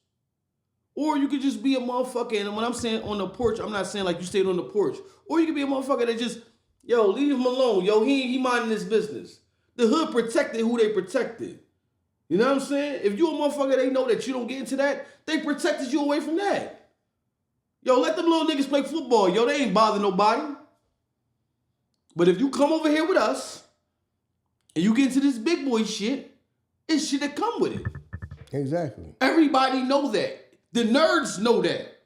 Or you could just be a motherfucker, and when I'm saying on the porch, I'm not saying like you stayed on the porch. Or you could be a motherfucker that just, yo, leave him alone. Yo, he minding his business. The hood protected who they protected. You know what I'm saying? If you a motherfucker, they know that you don't get into that, they protected you away from that. Yo, let them little niggas play football. Yo, they ain't bother nobody. But if you come over here with us, and you get into this big boy shit, it's shit that come with it. Exactly. Everybody know that. The nerds know that.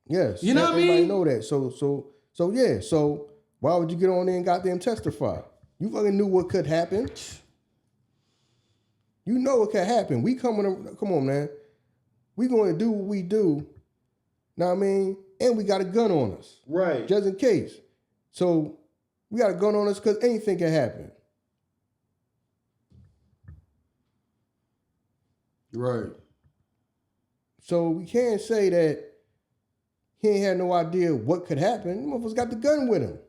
Yes. You know what I mean? Everybody know that. So yeah. So why would you get on there and goddamn testify? You fucking knew what could happen. You know what could happen. Come on, man. we going to do what we do. Know what I mean? And we got a gun on us. Right. Just in case. So we got a gun on us because anything can happen. Right. So we can't say that he ain't had no idea what could happen. The motherfuckers got the gun with him.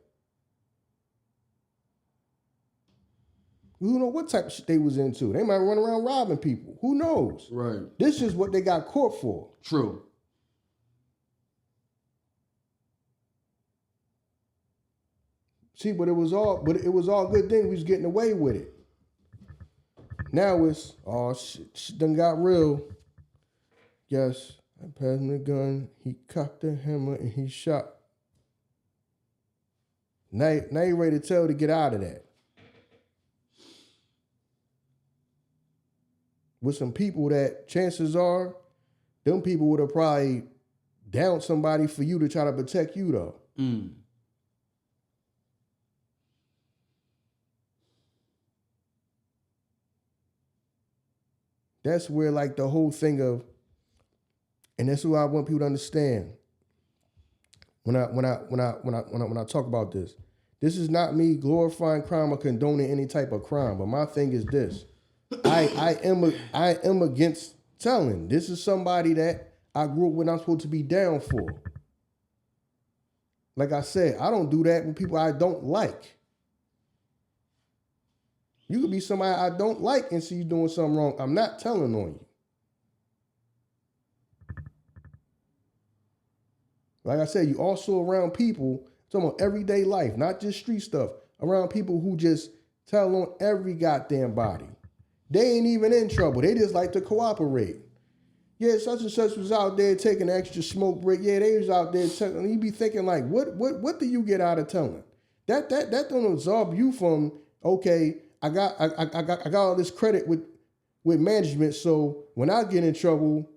Who know what type of shit they was into? They might run around robbing people. Who knows? Right. This is what they got caught for. True. See, but it was all good thing. We was getting away with it. Now it's shit done got real. Yes, I passed him the gun. He cocked the hammer and he shot. Now you ready to tell to get out of that. With some people that chances are, them people would have probably downed somebody for you to try to protect you though. Mm. That's where like the whole thing of, and that's what I want people to understand. When I talk about this is not me glorifying crime or condoning any type of crime. But my thing is this: I am against telling. This is somebody that I grew up with. I'm supposed to be down for. Like I said, I don't do that with people I don't like. You could be somebody I don't like and see you doing something wrong. I'm not telling on you. Like I said, you also around people, talking about everyday life, not just street stuff, around people who just tell on every goddamn body. They ain't even in trouble. They just like to cooperate. Yeah, such and such was out there taking an extra smoke break. Yeah, they was out there telling. You be thinking like, what do you get out of telling? That don't absolve you from, okay, I got all this credit with management, so when I get in trouble,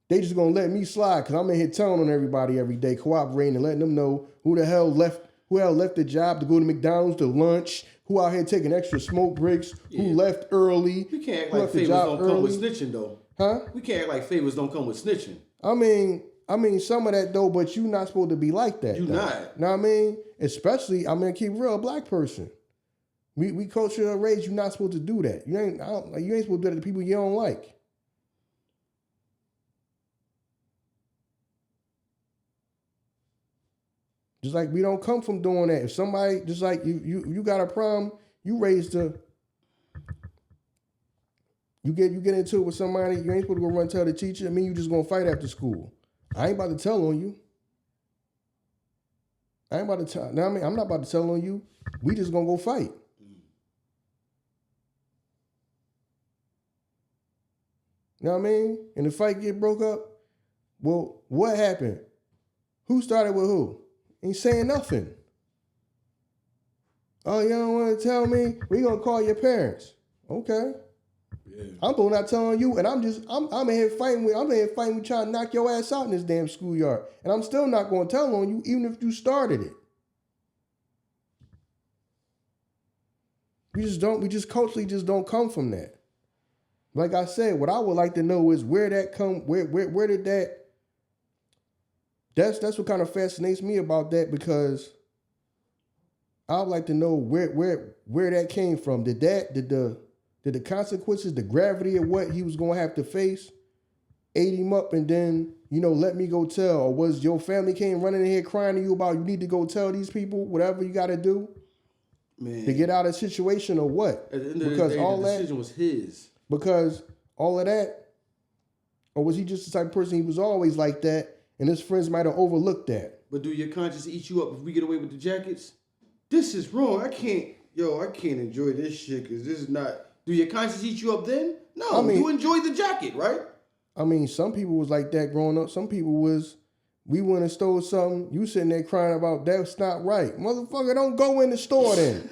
they just gonna let me slide because I'm in here telling on everybody every day, cooperating and letting them know who the hell left the job to go to McDonald's to lunch, who out here taking extra smoke breaks, who left early. We can't act like favors don't come with snitching though. Huh? We can't act like favors don't come with snitching. I mean some of that though, but you not supposed to be like that. You though. not. Know what I mean? Especially, keep real, a black person. We culture and race, you're not supposed to do that. You ain't supposed to do that to people you don't like. Just like we don't come from doing that. If somebody, just like you got a problem, you raised to, you get into it with somebody, you ain't supposed to go run and tell the teacher. I mean, you just gonna fight after school. I ain't about to tell on you. I'm not about to tell on you. We just gonna go fight. You know what I mean? And the fight get broke up. Well, what happened? Who started with who? Ain't saying nothing. Oh, you don't want to tell me? We gonna call your parents. Okay. Yeah. I'm not telling you, and I'm in here fighting with trying to knock your ass out in this damn schoolyard. And I'm still not gonna tell on you, even if you started it. We just culturally just don't come from that. Like I said, what I would like to know is where did that, that's what kind of fascinates me about that, because I'd like to know where that came from. Did the consequences, the gravity of what he was gonna have to face, ate him up and then, let me go tell? Or was your family came running in here crying to you about you need to go tell these people whatever you gotta do? Man. To get out of the situation or what? At the end of the day, the decision was his. Because all of that, or was he just the type of person he was always like that, and his friends might have overlooked that? But do your conscience eat you up if we get away with the jackets? This is wrong. I can't enjoy this shit because this is not. Do your conscience eat you up then? No, you enjoy the jacket, right? I mean, some people was like that growing up. Some people was, we went and stole something. You sitting there crying about that's not right. Motherfucker, don't go in the store then.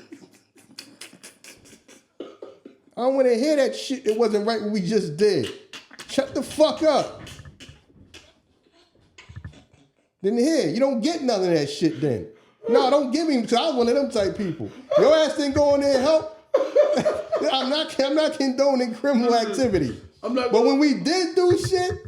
I don't want to hear that shit. It wasn't right what we just did. Shut the fuck up. Didn't hear. You don't get none of that shit then. No, don't give me, because I was one of them type people. Your ass didn't go in there and help. I'm not condoning criminal activity. But when we did do shit,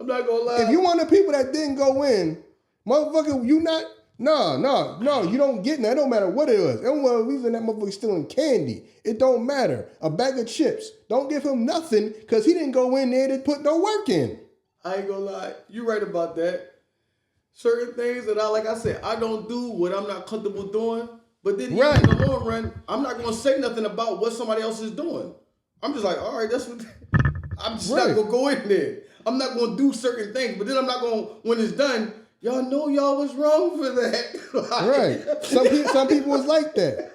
I'm not gonna lie. If you one of the people that didn't go in, motherfucker, you not. No, you don't get that. It don't matter what it was. It don't matter the reason that motherfucker stealing candy. It don't matter. A bag of chips. Don't give him nothing because he didn't go in there to put no work in. I ain't gonna lie. You're right about that. Certain things that like I said, I don't do what I'm not comfortable doing. But then right. In the long run, I'm not gonna say nothing about what somebody else is doing. I'm just like, all right, that's what. I'm just not gonna go in there. I'm not gonna do certain things. But then I'm not gonna, when it's done, y'all know y'all was wrong for that. Right. Some people was like that.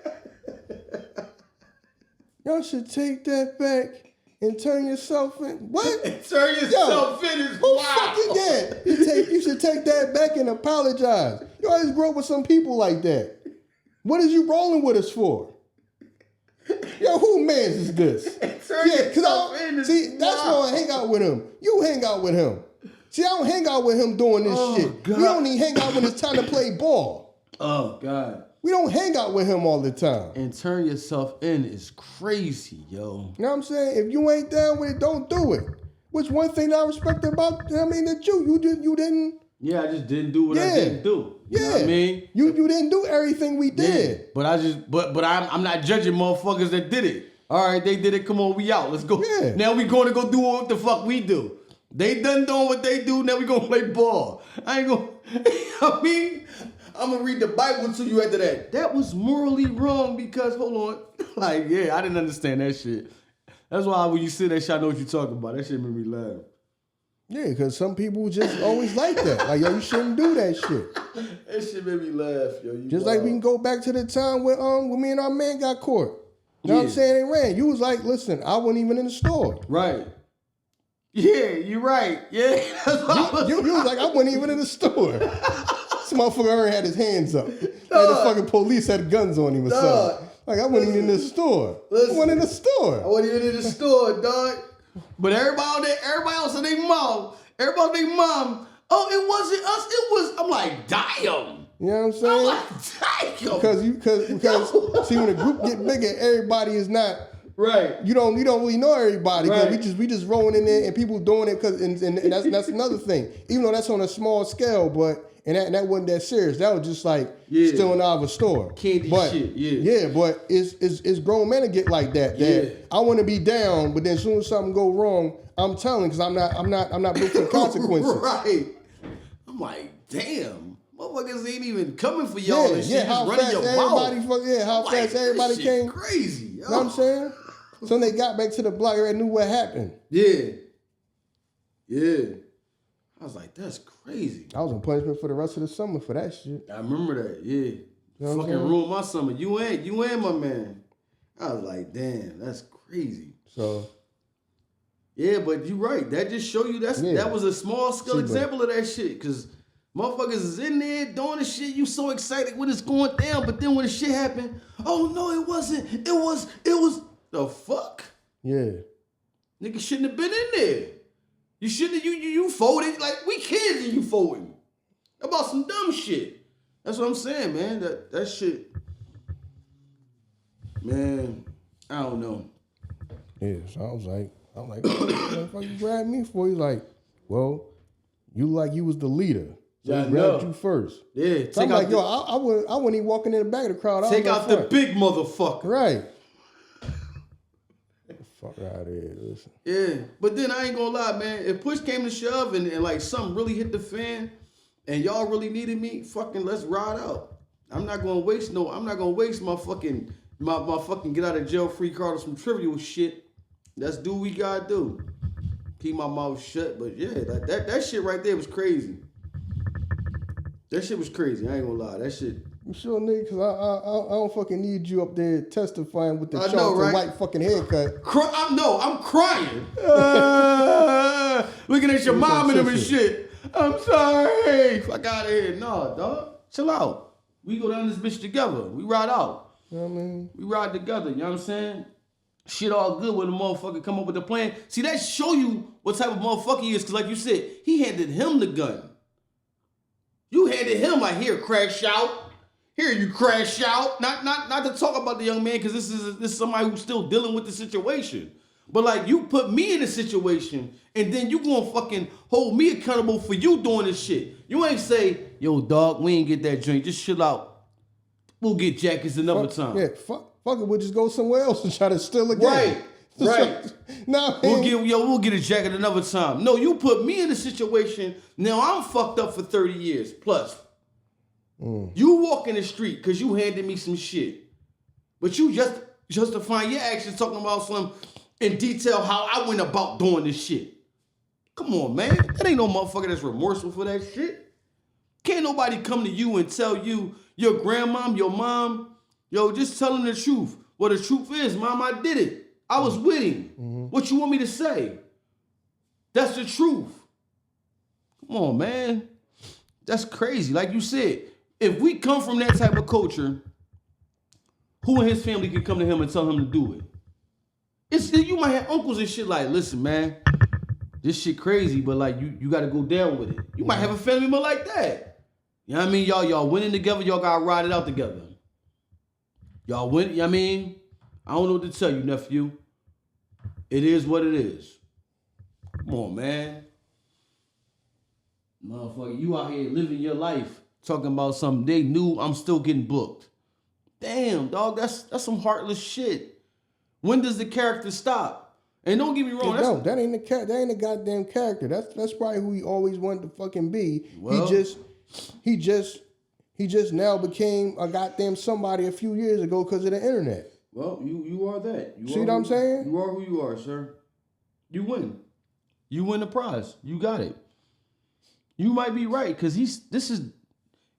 Y'all should take that back and turn yourself in. What? Turn yourself in is who wild. Fucking that? You should take that back and apologize. You always grow up with some people like that. What is you rolling with us for? Yo, who mans is this? See, that's why I hang out with him. You hang out with him. See, I don't hang out with him doing this shit. God. We only hang out when it's time to play ball. Oh, God. We don't hang out with him all the time. And turn yourself in is crazy, yo. You know what I'm saying? If you ain't down with it, don't do it. Which one thing that I respect about, that you didn't. Yeah, I just didn't do what I didn't do. You know what I mean? You didn't do everything we did. Yeah, but I'm not judging motherfuckers that did it. All right, they did it. Come on, we out. Let's go. Yeah. Now we going to go do what the fuck we do. They done doing what they do. Now we gonna play ball. I ain't gonna. I mean, I'm gonna read the Bible to you after that. That was morally wrong because hold on, like I didn't understand that shit. That's why when you say that shit, I know what you're talking about. That shit made me laugh. Yeah, because some people just always like that. Like, yo, you shouldn't do that shit. That shit made me laugh, yo. Just like we can go back to the time when me and our man got caught. You know what I'm saying? They ran. You was like, listen, I wasn't even in the store. Right. Yeah, you're right. Yeah. You was like, I wasn't even in the store. This motherfucker already had his hands up. Like the fucking police had guns on him or something. Like, I wasn't even in the store. I wasn't in the store. I wasn't even in the store, dog. But everybody else in their mom, oh, it wasn't us, it was, I'm like, damn. You know what I'm saying? I'm like, damn. Because see, when the group get bigger, everybody is not right. You don't really know everybody. Right. We just rolling in there and people doing it and that's another thing. Even though that's on a small scale, but that wasn't that serious. That was just like stealing out of a store. Candy shit. Yeah, but it's grown men to get like that. That I want to be down, but then as soon as something go wrong, I'm telling because I'm not built for consequences. Right. I'm like, damn. Motherfuckers ain't even coming for y'all and shit. Just running your mouth. How fast everybody came. Crazy. Yo. You know what I'm saying? So when they got back to the block, everybody knew what happened. Yeah. I was like, that's crazy. I was on punishment for the rest of the summer for that shit. I remember that, yeah. You know fucking ruined my summer. You ain't my man. I was like, damn, that's crazy. So. Yeah, but you right. That just show you that was a small scale example of that shit. Cause motherfuckers is in there doing the shit. You so excited when it's going down, but then when the shit happened, oh no, it wasn't. It was the fuck? Yeah. Nigga shouldn't have been in there. You shouldn't have, you folded, like we kids and you folding. About some dumb shit. That's what I'm saying, man. That shit, man, I don't know. Yeah, so I was like, what the fuck you grabbed me for? He's like, well, you like you was the leader. So I grabbed you first. Yeah. So I'm like, I wouldn't even walking in the back of the crowd. Take out the big motherfucker. Right. Fuck out of here, listen. Yeah, but then I ain't gonna lie, man. If push came to shove and like something really hit the fan and y'all really needed me, fucking let's ride out. I'm not gonna waste my fucking get out of jail free card or some trivial shit. Let's do what we gotta do. Keep my mouth shut, but yeah, that shit right there was crazy. That shit was crazy. I ain't gonna lie. That shit. You sure, nigga? Because I don't fucking need you up there testifying with the Charleston White fucking haircut. I'm crying. Looking at your mom and them and shit. I'm sorry. Fuck out of here. No, dog. Chill out. We go down this bitch together. We ride out. You know what I mean? We ride together. You know what I'm saying? Shit all good when the motherfucker come up with a plan. See, that show you what type of motherfucker he is. Because like you said, he handed him the gun. You handed him like, here, crash out. Here, you crash out. Not to talk about the young man, because this is somebody who's still dealing with the situation. But like you put me in a situation and then you gonna fucking hold me accountable for you doing this shit. You ain't say, yo, dog, we ain't get that drink. Just chill out. We'll get jackets another time. Yeah, fuck it. We'll just go somewhere else and try to steal again. Right. No, we'll get a jacket another time. No, you put me in a situation. Now I'm fucked up for 30 years plus. You walk in the street because you handed me some shit, but you just justifying your actions talking about some in detail how I went about doing this shit. Come on, man. That ain't no motherfucker that's remorseful for that shit. Can't nobody come to you and tell you, your grandmom, your mom, yo, just tell them the truth. Well, the truth is, mom, I did it. I was with him. What you want me to say? That's the truth. Come on, man. That's crazy. Like you said, if we come from that type of culture, who in his family can come to him and tell him to do it? You might have uncles and shit like, listen, man, this shit crazy, but like you got to go down with it. You might have a family member like that. You know what I mean? Y'all winning together. Y'all got to ride it out together. Y'all win. You know what I mean? I don't know what to tell you, nephew. It is what it is. Come on, man. Motherfucker, you out here living your life talking about something they knew I'm still getting booked. Damn, dog, that's some heartless shit. When does the character stop? And don't get me wrong. No, that ain't the goddamn character. That's probably who he always wanted to fucking be. Well, he just now became a goddamn somebody a few years ago because of the internet. Well, you are that. See what I'm saying? You are who you are, sir. You win. You win the prize. You got it. You might be right, because this is,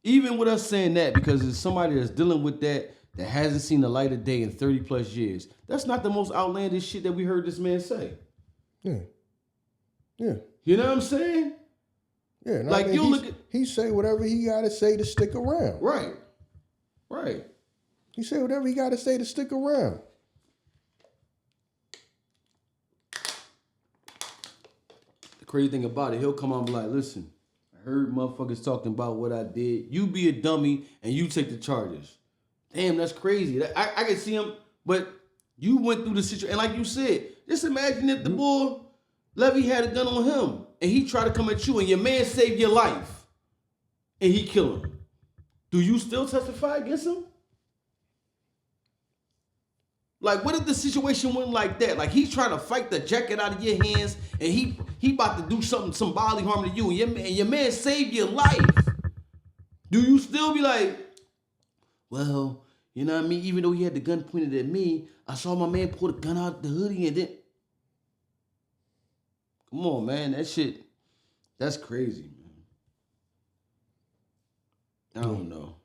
even with us saying that, because it's somebody that's dealing with that hasn't seen the light of day in 30 plus years. That's not the most outlandish shit that we heard this man say. Yeah. You know what I'm saying? Yeah. Like you look at, he say whatever he gotta say to stick around. Right. He say whatever he gotta say to stick around. The crazy thing about it, he'll come on and be like, listen, I heard motherfuckers talking about what I did. You be a dummy and you take the charges. Damn, that's crazy. I can see him, but you went through the situation. And like you said, just imagine if the boy, Levy, had a gun on him and he tried to come at you and your man saved your life and he killed him. Do you still testify against him? Like, what if the situation went like that? Like, he's trying to fight the jacket out of your hands and he about to do some bodily harm to you and your man saved your life. Do you still be like, well, you know what I mean? Even though he had the gun pointed at me, I saw my man pull the gun out the hoodie and then... Come on, man. That shit, that's crazy, man. I don't know.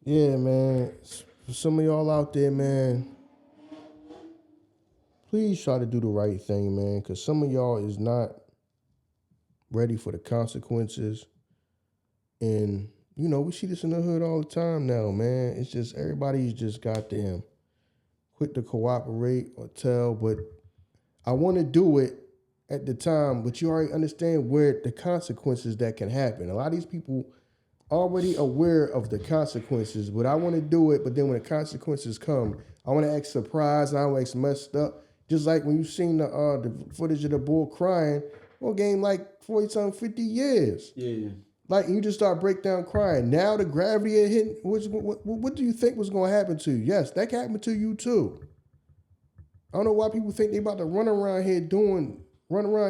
Yeah, man. For some of y'all out there, man, please try to do the right thing, man, because some of y'all is not ready for the consequences. And... you know, we see this in the hood all the time now, man. It's just everybody's just goddamn quick to cooperate or tell, but I want to do it at the time, but you already understand where the consequences that can happen. A lot of these people already aware of the consequences, but I want to do it, but then when the consequences come, I want to act surprised and I want to act messed up. Just like when you seen the footage of the bull crying, well, game like 40-something, 50 years. Yeah. Like, you just start break down crying. Now the gravity of hitting, what do you think was going to happen to you? Yes, that can happen to you too. I don't know why people think they about to run around here,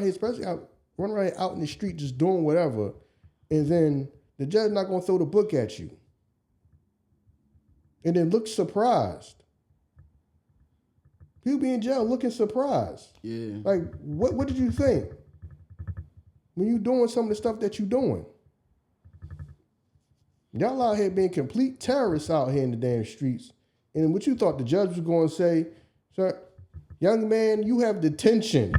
especially run around here out in the street just doing whatever, and then the judge not going to throw the book at you. And then look surprised. People be in jail looking surprised. Yeah. Like, what did you think when you doing some of the stuff that you doing? Y'all out here being complete terrorists out here in the damn streets. And what you thought the judge was going to say, sir, young man, you have detention.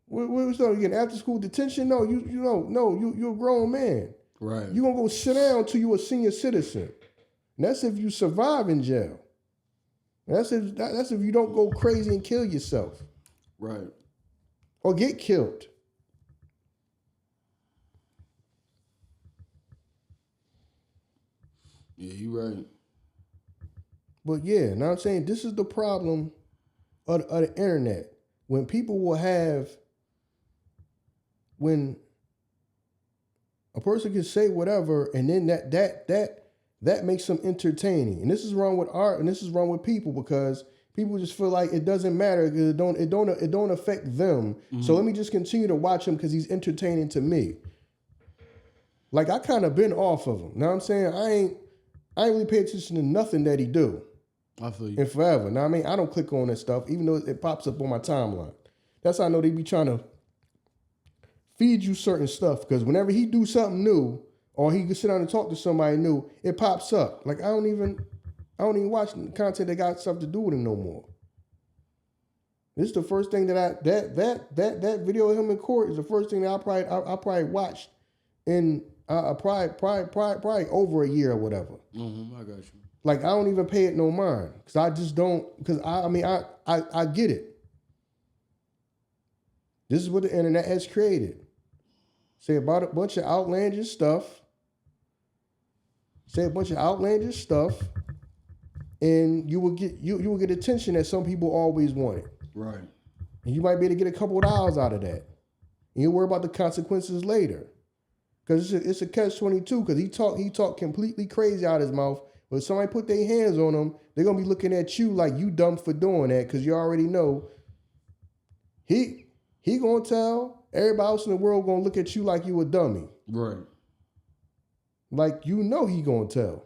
What was that? You getting after school detention? No, you're a grown man. Right. You're going to go sit down till you're a senior citizen. And that's if you survive in jail. That's if you don't go crazy and kill yourself. Right. Or get killed. Yeah, you right. yeah, now I'm saying this is the problem of the internet. When people will have, when a person can say whatever, and then that makes them entertaining. And this is wrong with art, and this is wrong with people, because people just feel like it doesn't matter because it don't affect them. Mm-hmm. So let me just continue to watch him because he's entertaining to me. Like, I kind of been off of him. Know what I'm saying? I ain't really pay attention to nothing that he do. I feel you. And forever. Now I mean, I don't click on that stuff, even though it pops up on my timeline. That's how I know they be trying to feed you certain stuff, because whenever he do something new, or he can sit down and talk to somebody new, it pops up. Like, I don't even watch content that got stuff to do with him no more. This is the first thing that that video of him in court is the first thing that I probably watched in probably over a year or whatever. Mm-hmm, I got you. Like, I don't even pay it no mind, because I just don't. Because I get it. This is what the internet has created. Say about a bunch of outlandish stuff. And you will get attention that some people always wanted. Right. And you might be able to get a couple of dollars out of that. And you worry about the consequences later. Because it's a catch-22, because he talk completely crazy out of his mouth. But if somebody put their hands on him, they're going to be looking at you like you dumb for doing that, because you already know he going to tell, everybody else in the world going to look at you like you a dummy. Right. Like, you know he going to tell.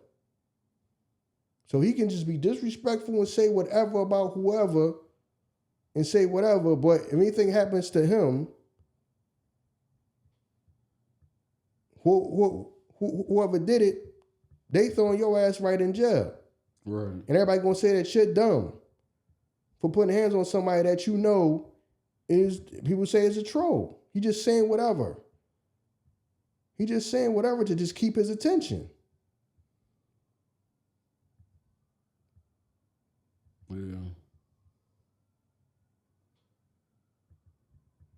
So he can just be disrespectful and say whatever about whoever and say whatever, but if anything happens to him, whoever did it, they throwing your ass right in jail. Right. And everybody gonna say that shit dumb for putting hands on somebody that you know is, people say is a troll. He just saying whatever. He just saying whatever to just keep his attention. Yeah.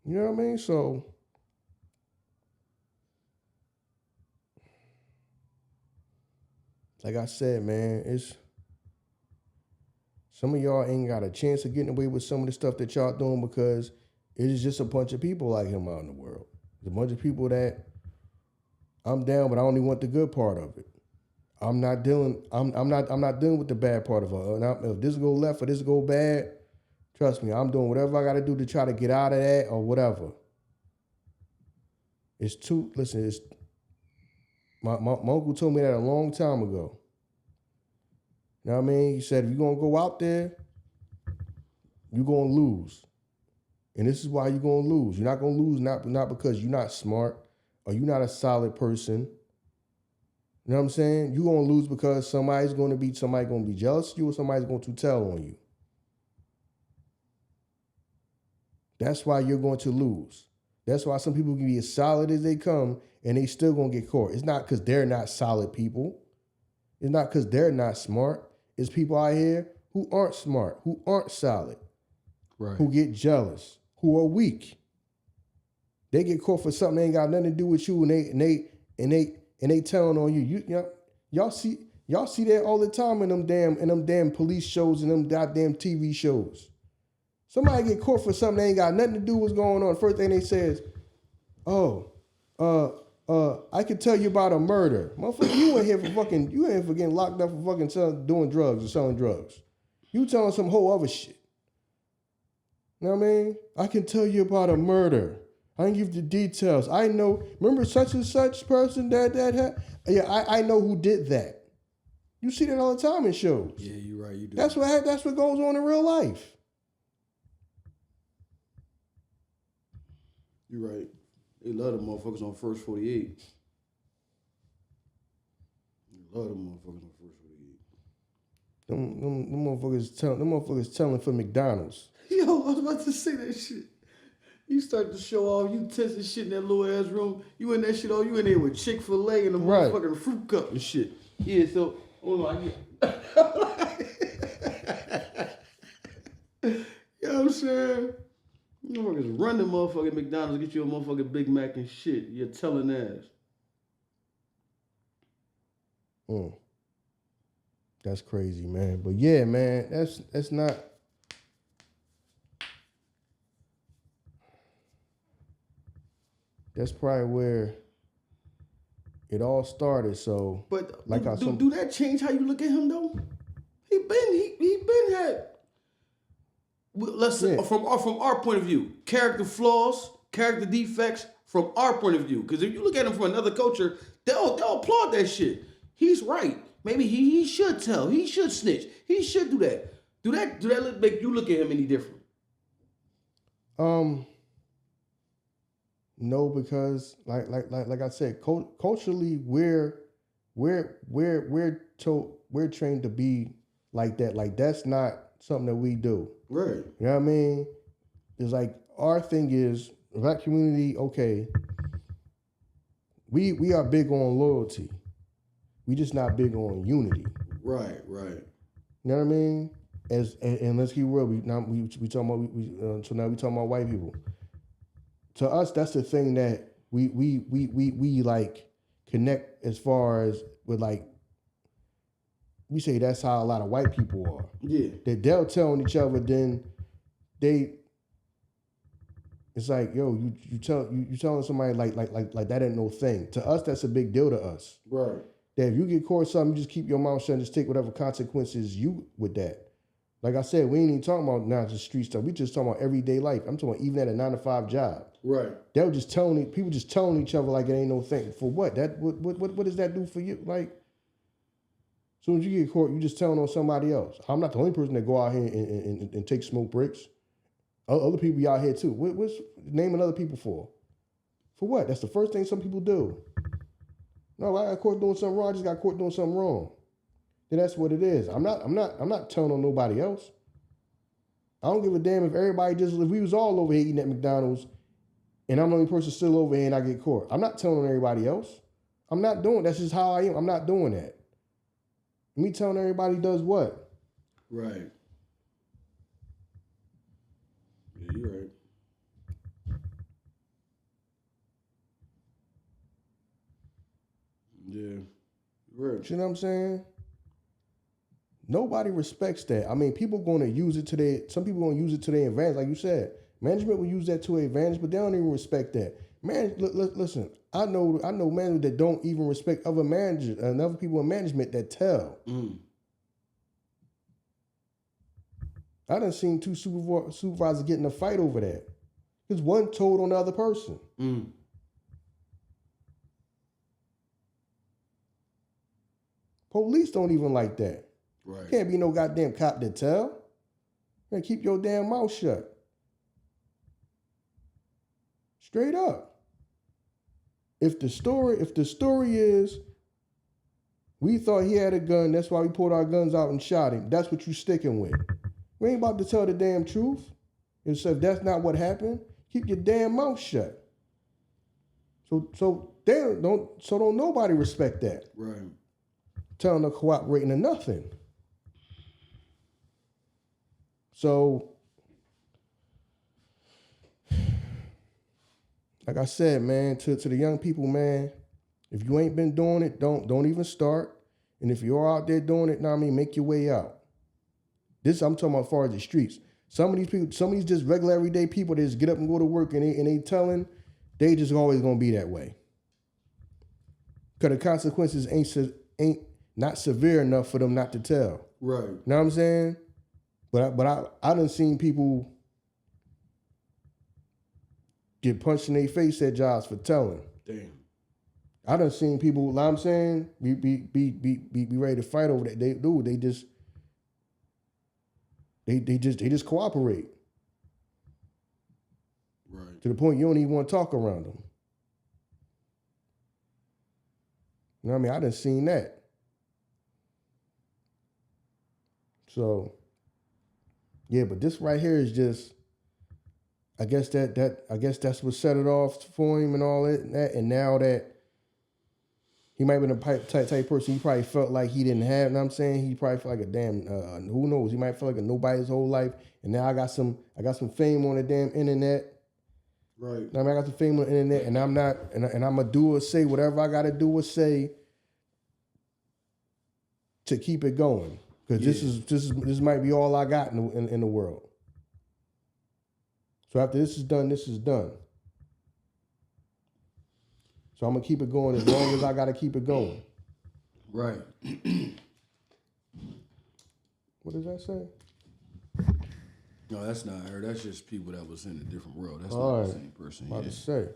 You know what I mean? So like I said, man, it's some of y'all ain't got a chance of getting away with some of the stuff that y'all doing because it is just a bunch of people like him out in the world. There's a bunch of people that I'm down, but I only want the good part of it. I'm not dealing with the bad part of it. If this go left or this go bad, trust me, I'm doing whatever I got to do to try to get out of that or whatever. My uncle told me that a long time ago. You know what I mean? He said, if you're going to go out there, you're going to lose. And this is why you're going to lose. You're not going to lose not because you're not smart or you're not a solid person. You know what I'm saying? You're going to lose because somebody's going to be jealous of you or somebody's going to tell on you. That's why you're going to lose. That's why some people can be as solid as they come and they still going to get caught. It's not because they're not solid people. It's not because they're not smart. It's people out here who aren't smart, who aren't solid, right, who get jealous, who are weak. They get caught for something that ain't got nothing to do with you, and they telling on you. Y'all see that all the time in them damn police shows and them goddamn TV shows. Somebody get caught for something that ain't got nothing to do with what's going on. First thing they say is, I can tell you about a murder. Motherfucker, you ain't here for getting locked up for fucking doing drugs or selling drugs. You telling some whole other shit. You know what I mean? I can tell you about a murder. I can give the details. I know, remember such and such person that had? Yeah, I know who did that. You see that all the time in shows. Yeah, you're right, you do. That's what goes on in real life. You're right. They love them motherfuckers on First 48. They love them motherfuckers on First 48. Them motherfuckers telling for McDonald's. Yo, I was about to say that shit. You start to show off, you testing shit in that little ass room. You in that shit, you in there with Chick-fil-A and a motherfucking fruit cup and shit. Yeah, so, hold on, you know what I'm saying? You motherfuckers run the motherfucking McDonald's, get you a motherfucking Big Mac and shit. You're telling ass. That's crazy, man. But yeah, man, that's not. That's probably where it all started. So, but like do that change how you look at him though? He been had. Let's say from our point of view, character flaws, character defects from our point of view. Because if you look at him from another culture, they'll applaud that shit. He's right. Maybe he should tell. He should snitch. He should do that. Do that make you look at him any different? No, because like I said, culturally we're trained to be like that. Like that's not something that we do. Right. You know what I mean? It's like our thing is black community. Okay, we are big on loyalty. We just not big on unity. Right. You know what I mean? And let's keep real. We talking about so now we talking about white people. To us, that's the thing that we like connect as far as with like we say that's how a lot of white people are. Yeah. That they'll tell on each other, then it's like, yo, you telling somebody like that ain't no thing. To us, that's a big deal to us. Right. That if you get caught something, you just keep your mouth shut and just take whatever consequences you with that. Like I said, we ain't even talking about now just street stuff. We just talking about everyday life. I'm talking about even at a 9-to-5 job. Right. They'll just people just telling each other like it ain't no thing. For what? What does that do for you? Like, as soon as you get caught, you just telling on somebody else. I'm not the only person that go out here and take smoke breaks. Other people be out here too. What's naming other people for? For what? That's the first thing some people do. No, I got caught doing something wrong. I just got caught doing something wrong. Then that's what it is. I'm not telling on nobody else. I don't give a damn if we was all over here eating at McDonald's and I'm the only person still over here and I get caught. I'm not telling on everybody else. I'm not doing that's just how I am. I'm not doing that. Me telling everybody does what? Right. Yeah, you're right. Yeah. Right. You know what I'm saying? Nobody respects that. I mean, people going to use it today. Some people going to use it to their advantage, like you said. Management will use that to their advantage, but they don't even respect that. Man, listen. I know managers that don't even respect other managers and other people in management that tell. I done seen two supervisors get in a fight over that because one told on the other person. Police don't even like that. Right. Can't be no goddamn cop that tell. Man, keep your damn mouth shut. Straight up. If the story is we thought he had a gun, that's why we pulled our guns out and shot him, that's what you sticking with. We ain't about to tell the damn truth. And so if that's not what happened, keep your damn mouth shut. So don't nobody respect that. Right. Telling them cooperating or nothing. So, like I said, man, to the young people, man, if you ain't been doing it, don't even start. And if you're out there doing it, make your way out. This I'm talking about as far as the streets. Some of these people, some of these just regular everyday people that just get up and go to work and they telling, they just always gonna be that way. Cause the consequences ain't not severe enough for them not to tell. Right. You know what I'm saying? But I done seen people get punched in their face at jobs for telling. Damn. I done seen people, you know what I'm saying, be ready to fight over that. They just cooperate. Right. To the point you don't even want to talk around them. You know what I mean? I done seen that. So, yeah, but this right here is just, I guess that's what set it off for him and all that. And now that he might have been a type person, he probably felt like he didn't have, you know what I'm saying? He probably felt like a damn, who knows? He might feel like a nobody his whole life. And now I got some fame on the damn internet. Right. I mean, I got some fame on the internet, and I'm not, and I'm gonna do or say whatever I gotta do or say to keep it going. Because this might be all I got in the world. So after this is done, this is done. So I'm gonna keep it going as long as I gotta keep it going. Right. What does that say? No, that's not her. That's just people that was in a different world. That's not the same person. About to say.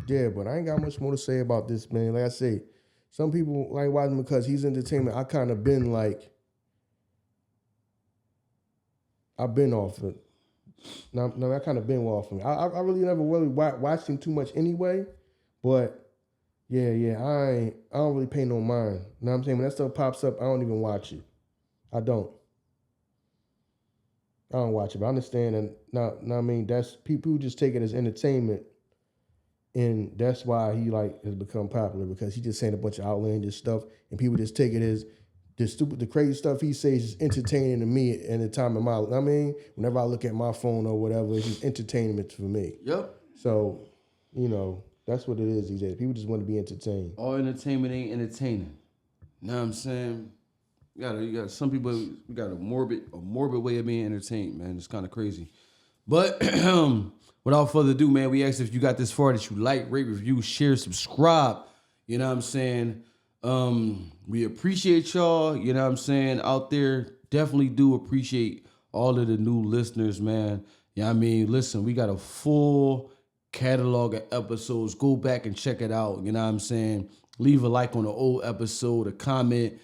Yeah, but I ain't got much more to say about this, man. Like I say, some people like watching because he's entertainment. I kind of been like, I've been off it. No, I kind of been off him. I really never really watched him too much anyway, but yeah, I don't really pay no mind. You know what I'm saying? When that stuff pops up, I don't even watch it. I don't watch it, but I understand and now I mean that's people who just take it as entertainment, and that's why he like has become popular because he just saying a bunch of outlandish stuff, and people just take it as the crazy stuff he says is entertaining to me in the time of my life. I mean, whenever I look at my phone or whatever, it's just entertainment for me. Yep. So, that's what it is these days. People just want to be entertained. All entertainment ain't entertaining. Know what I'm saying? You got some people. We got a morbid way of being entertained, man. It's kind of crazy. But without further ado, man, we ask if you got this far that you like, rate, review, share, subscribe. You know what I'm saying? We appreciate y'all. You know what I'm saying? Out there, definitely do appreciate all of the new listeners, man. Yeah, I mean, listen, we got a full catalog of episodes. Go back and check it out. You know what I'm saying? Leave a like on the old episode, a comment.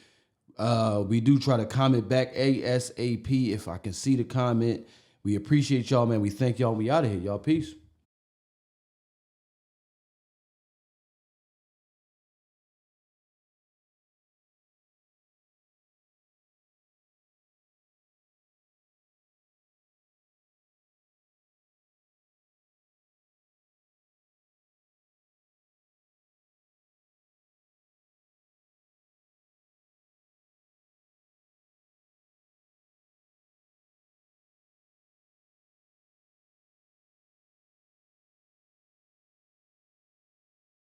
We do try to comment back ASAP if I can see the comment. We appreciate y'all, man. We thank y'all. We out of here, y'all. Peace.